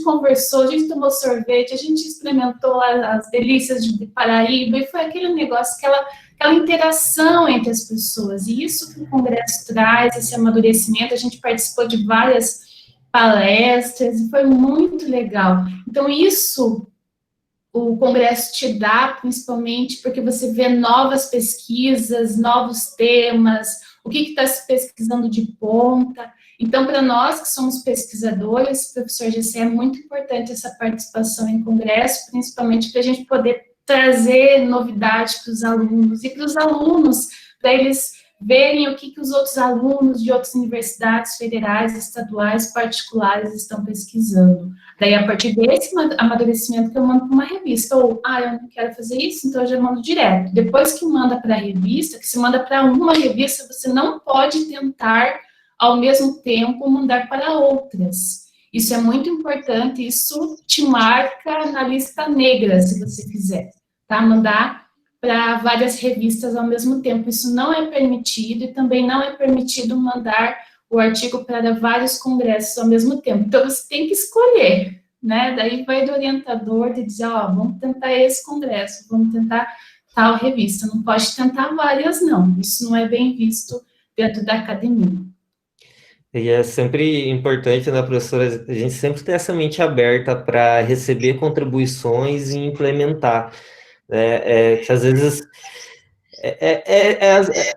conversou, a gente tomou sorvete, a gente experimentou as delícias de Paraíba, e foi aquele negócio, aquela interação entre as pessoas, e isso que o congresso traz, esse amadurecimento. A gente participou de várias palestras, e foi muito legal. Então, isso o congresso te dá, principalmente porque você vê novas pesquisas, novos temas, o que está se pesquisando de ponta. Então, para nós que somos pesquisadores, professor Gessé, é muito importante essa participação em congresso, principalmente para a gente poder trazer novidade para os alunos, e para os alunos, para eles verem o que os outros alunos de outras universidades federais, estaduais, particulares estão pesquisando. Daí, a partir desse amadurecimento que eu mando para uma revista, ou, eu não quero fazer isso, então eu já mando direto. Depois que manda para a revista, que se manda para uma revista, você não pode tentar ao mesmo tempo mandar para outras. Isso é muito importante, isso te marca na lista negra, se você quiser, tá? Mandar para várias revistas ao mesmo tempo. Isso não é permitido e também não é permitido mandar o artigo para vários congressos ao mesmo tempo. Então, você tem que escolher, né? Daí vai do orientador de dizer, ó, vamos tentar esse congresso, vamos tentar tal revista. Não pode tentar várias, não. Isso não é bem visto dentro da academia. E é sempre importante, né, professora, a gente sempre ter essa mente aberta para receber contribuições e implementar. Que às vezes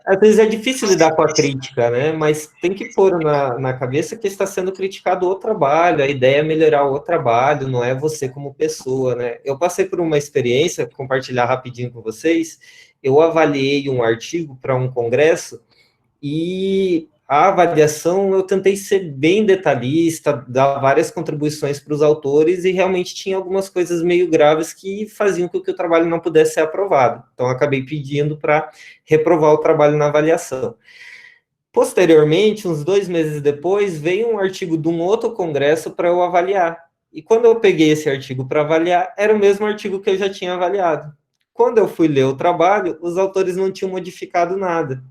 às vezes é difícil lidar com a crítica, né? Mas tem que pôr na cabeça que está sendo criticado o trabalho, a ideia é melhorar o trabalho, não é você como pessoa, né? Eu passei por uma experiência, compartilhar rapidinho com vocês, eu avaliei um artigo para um congresso, e a avaliação, eu tentei ser bem detalhista, dar várias contribuições para os autores, e realmente tinha algumas coisas meio graves que faziam com que o trabalho não pudesse ser aprovado. Então, eu acabei pedindo para reprovar o trabalho na avaliação. Posteriormente, uns 2 meses depois, veio um artigo de um outro congresso para eu avaliar. E quando eu peguei esse artigo para avaliar, era o mesmo artigo que eu já tinha avaliado. Quando eu fui ler o trabalho, os autores não tinham modificado nada.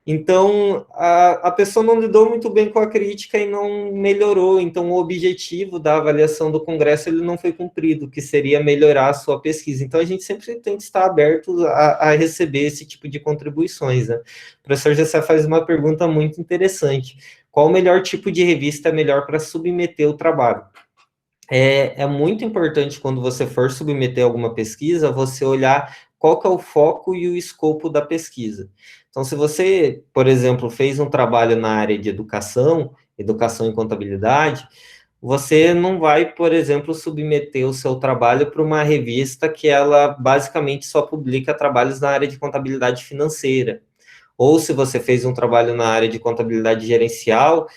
Então, a pessoa não lidou muito bem com a crítica e não melhorou. Então, o objetivo da avaliação do congresso ele não foi cumprido, que seria melhorar a sua pesquisa. Então, a gente sempre tem que estar aberto a receber esse tipo de contribuições, né? O professor Gessé faz uma pergunta muito interessante. Qual o melhor tipo de revista é melhor para submeter o trabalho? É muito importante, quando você for submeter alguma pesquisa, você olhar qual que é o foco e o escopo da pesquisa. Então, se você, por exemplo, fez um trabalho na área de educação e contabilidade, você não vai, por exemplo, submeter o seu trabalho para uma revista que ela basicamente só publica trabalhos na área de contabilidade financeira. Ou se você fez um trabalho na área de contabilidade gerencial,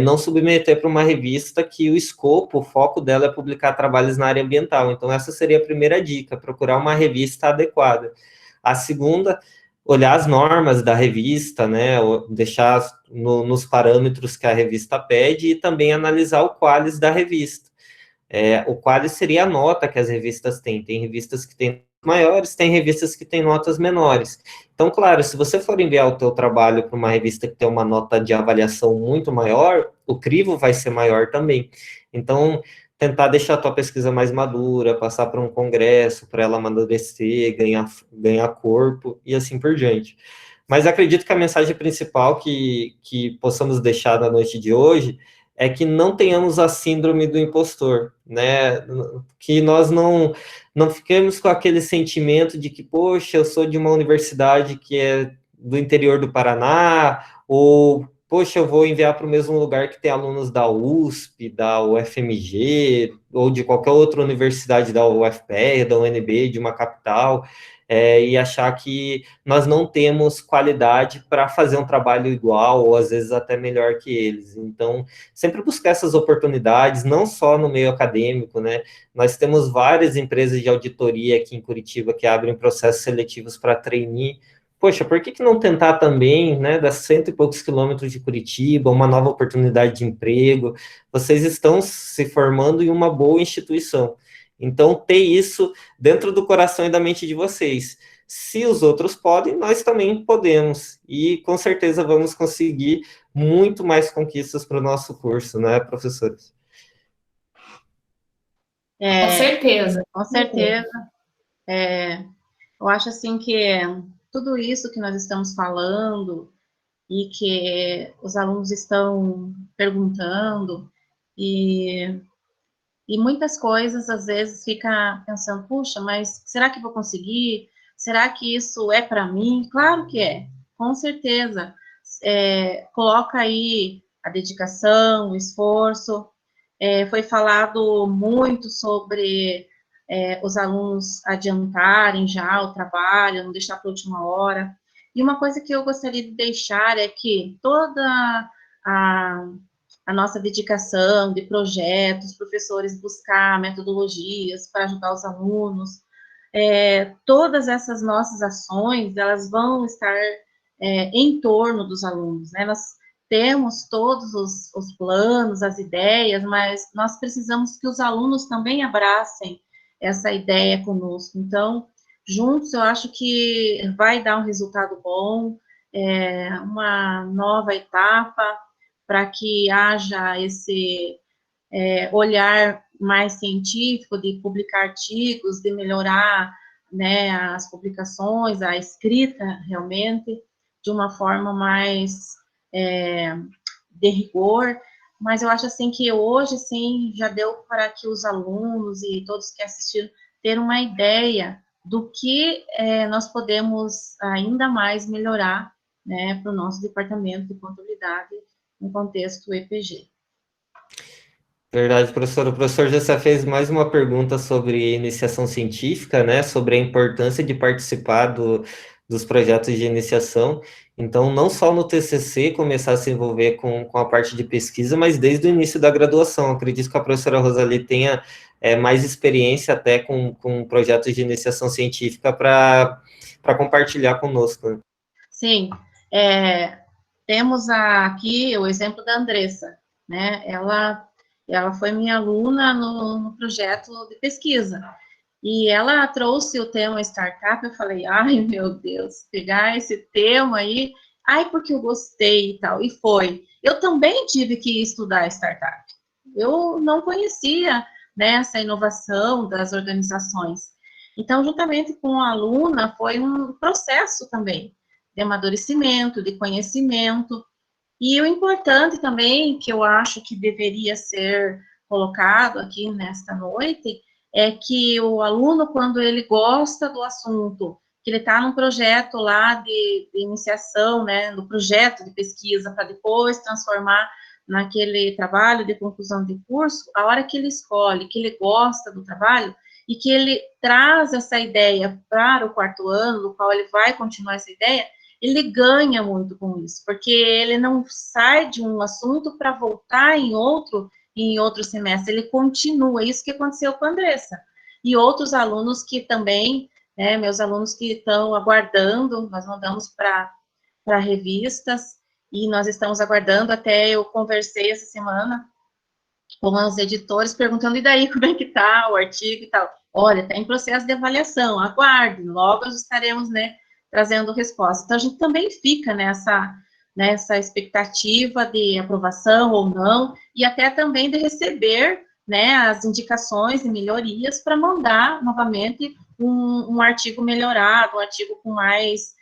não submeter para uma revista que o escopo, o foco dela é publicar trabalhos na área ambiental. Então, essa seria a primeira dica, procurar uma revista adequada. A segunda, olhar as normas da revista, né, deixar nos parâmetros que a revista pede, e também analisar o qualis da revista. O qualis seria a nota que as revistas têm. Tem revistas que têm maiores, tem revistas que têm notas menores. Então, claro, se você for enviar o teu trabalho para uma revista que tem uma nota de avaliação muito maior, o crivo vai ser maior também. Então, tentar deixar a tua pesquisa mais madura, passar para um congresso, para ela amadurecer, ganhar corpo, e assim por diante. Mas acredito que a mensagem principal que possamos deixar na noite de hoje é que não tenhamos a síndrome do impostor, né? Que nós não fiquemos com aquele sentimento de que, poxa, eu sou de uma universidade que é do interior do Paraná, ou, poxa, eu vou enviar para o mesmo lugar que tem alunos da USP, da UFMG, ou de qualquer outra universidade da UFPR, da UNB, de uma capital, e achar que nós não temos qualidade para fazer um trabalho igual, ou às vezes até melhor que eles. Então, sempre buscar essas oportunidades, não só no meio acadêmico, né? Nós temos várias empresas de auditoria aqui em Curitiba que abrem processos seletivos para trainee. Poxa, por que não tentar também, né, das 100 e poucos quilômetros de Curitiba, uma nova oportunidade de emprego? Vocês estão se formando em uma boa instituição. Então, ter isso dentro do coração e da mente de vocês. Se os outros podem, nós também podemos. E, com certeza, vamos conseguir muito mais conquistas para o nosso curso, né, professores? Com certeza. Com certeza. Eu acho, assim, que tudo isso que nós estamos falando e que os alunos estão perguntando e muitas coisas, às vezes, fica pensando, puxa, mas será que vou conseguir? Será que isso é para mim? Claro que é, com certeza. Coloca aí a dedicação, o esforço. Foi falado muito sobre os alunos adiantarem já o trabalho, não deixar para a última hora. E uma coisa que eu gostaria de deixar é que toda a nossa dedicação de projetos, professores buscar metodologias para ajudar os alunos, todas essas nossas ações, elas vão estar em torno dos alunos, né? Nós temos todos os planos, as ideias, mas nós precisamos que os alunos também abracem essa ideia conosco. Então, juntos, eu acho que vai dar um resultado bom, uma nova etapa para que haja esse olhar mais científico de publicar artigos, de melhorar, né, as publicações, a escrita, realmente, de uma forma mais de rigor, mas eu acho, assim, que hoje, sim, já deu para que os alunos e todos que assistiram ter uma ideia do que nós podemos ainda mais melhorar, né, para o nosso departamento de contabilidade no contexto EPG. Verdade, professor. O professor já fez mais uma pergunta sobre iniciação científica, né? Sobre a importância de participar dos projetos de iniciação. Então, não só no TCC começar a se envolver com a parte de pesquisa, mas desde o início da graduação. Acredito que a professora Rosali tenha mais experiência até com projetos de iniciação científica para compartilhar conosco, né? Sim, temos aqui o exemplo da Andressa, né? Ela foi minha aluna no projeto de pesquisa, e ela trouxe o tema startup. Eu falei, ai, meu Deus, pegar esse tema aí, ai, porque eu gostei e tal, e foi. Eu também tive que estudar startup. Eu não conhecia, né, essa inovação das organizações. Então, juntamente com a aluna, foi um processo também de amadurecimento, de conhecimento. E o importante também, que eu acho que deveria ser colocado aqui nesta noite, é que o aluno, quando ele gosta do assunto, que ele está num projeto lá de iniciação, né, no projeto de pesquisa, para depois transformar naquele trabalho de conclusão de curso, a hora que ele escolhe, que ele gosta do trabalho, e que ele traz essa ideia para o quarto ano, no qual ele vai continuar essa ideia, ele ganha muito com isso, porque ele não sai de um assunto para voltar em outro semestre, ele continua. Isso que aconteceu com a Andressa. E outros alunos que também, né, meus alunos que estão aguardando, nós mandamos para revistas, e nós estamos aguardando, até eu conversei essa semana com os editores, perguntando, e daí, como é que está o artigo e tal? Olha, está em processo de avaliação, aguarde, logo nós estaremos, né, trazendo resposta. Então, a gente também fica nessa expectativa de aprovação ou não, e até também de receber, né, as indicações e melhorias para mandar, novamente, um artigo melhorado, um artigo com mais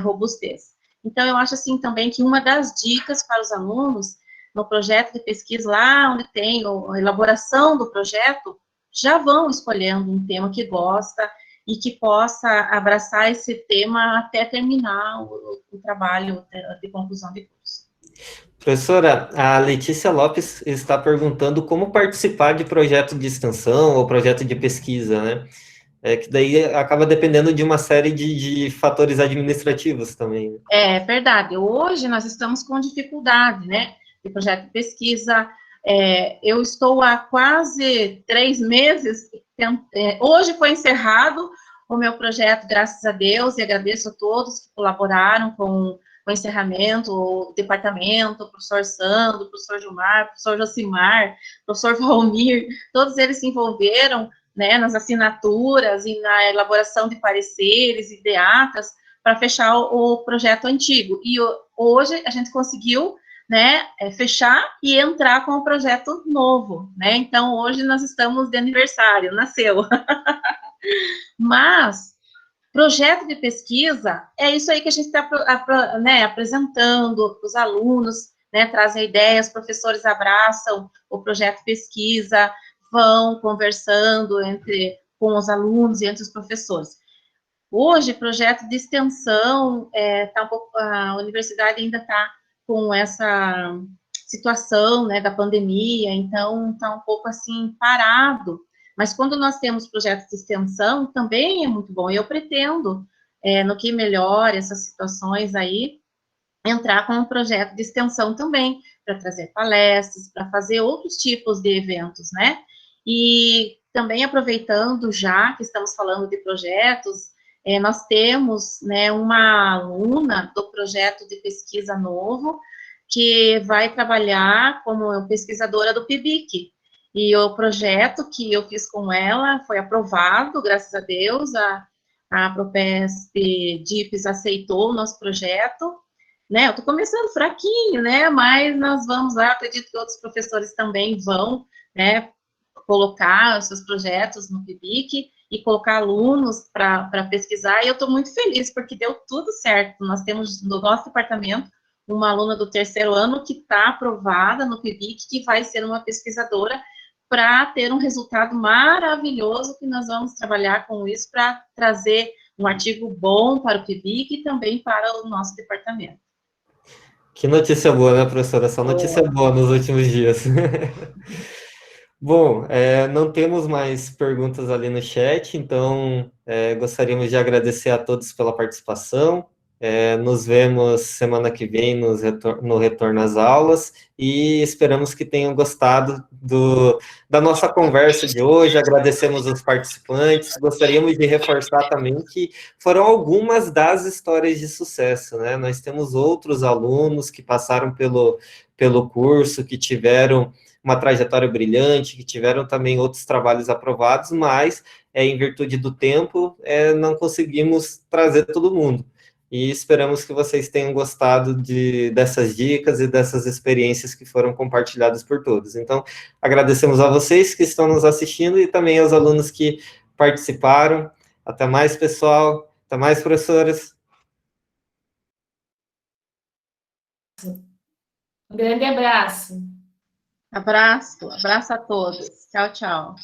robustez. Então, eu acho, assim, também que uma das dicas para os alunos, no projeto de pesquisa, lá onde tem a elaboração do projeto, já vão escolhendo um tema que gosta, e que possa abraçar esse tema até terminar o trabalho de conclusão de curso. Professora, a Letícia Lopes está perguntando como participar de projeto de extensão ou projeto de pesquisa, né? Que daí acaba dependendo de uma série de fatores administrativos também. É verdade. Hoje nós estamos com dificuldade, né, de projeto de pesquisa. Eu estou há quase 3 meses, hoje foi encerrado o meu projeto, graças a Deus, e agradeço a todos que colaboraram com o encerramento, o departamento, o professor Sandro, o professor Gilmar, o professor Josimar, o professor Valmir, todos eles se envolveram, né, nas assinaturas e na elaboração de pareceres e de atas para fechar o projeto antigo. E hoje a gente conseguiu, né, fechar e entrar com o projeto novo, né? Então, hoje nós estamos de aniversário, nasceu. Mas, projeto de pesquisa, é isso aí que a gente está, né, apresentando para os alunos, né, trazem ideias, professores abraçam o projeto de pesquisa, vão conversando com os alunos e entre os professores. Hoje, projeto de extensão, a universidade ainda está com essa situação, né, da pandemia, então está um pouco assim parado. Mas quando nós temos projetos de extensão, também é muito bom. Eu pretendo, no que melhore essas situações aí, entrar com um projeto de extensão também, para trazer palestras, para fazer outros tipos de eventos, né? E também aproveitando, já que estamos falando de projetos, nós temos, né, uma aluna do projeto de pesquisa novo, que vai trabalhar como pesquisadora do PIBIC. E o projeto que eu fiz com ela foi aprovado, graças a Deus, a Propesp DIPES aceitou o nosso projeto, né? Eu estou começando fraquinho, né? Mas nós vamos lá, acredito que outros professores também vão, né, colocar os seus projetos no PIBIC e colocar alunos para pesquisar, e eu estou muito feliz, porque deu tudo certo. Nós temos no nosso departamento uma aluna do 3º ano que está aprovada no PIBIC, que vai ser uma pesquisadora, para ter um resultado maravilhoso, que nós vamos trabalhar com isso para trazer um artigo bom para o PIBIC e também para o nosso departamento. Que notícia boa, né, professora? Só notícia boa nos últimos dias. Bom, não temos mais perguntas ali no chat, então gostaríamos de agradecer a todos pela participação. Nos vemos semana que vem no retorno às aulas e esperamos que tenham gostado da nossa conversa de hoje. Agradecemos os participantes. Gostaríamos de reforçar também que foram algumas das histórias de sucesso, né? Nós temos outros alunos que passaram pelo curso, que tiveram uma trajetória brilhante, que tiveram também outros trabalhos aprovados, mas, em virtude do tempo, não conseguimos trazer todo mundo. E esperamos que vocês tenham gostado dessas dicas e dessas experiências que foram compartilhadas por todos. Então, agradecemos a vocês que estão nos assistindo e também aos alunos que participaram. Até mais, pessoal. Até mais, professoras. Um grande abraço. Abraço a todos. Tchau, tchau.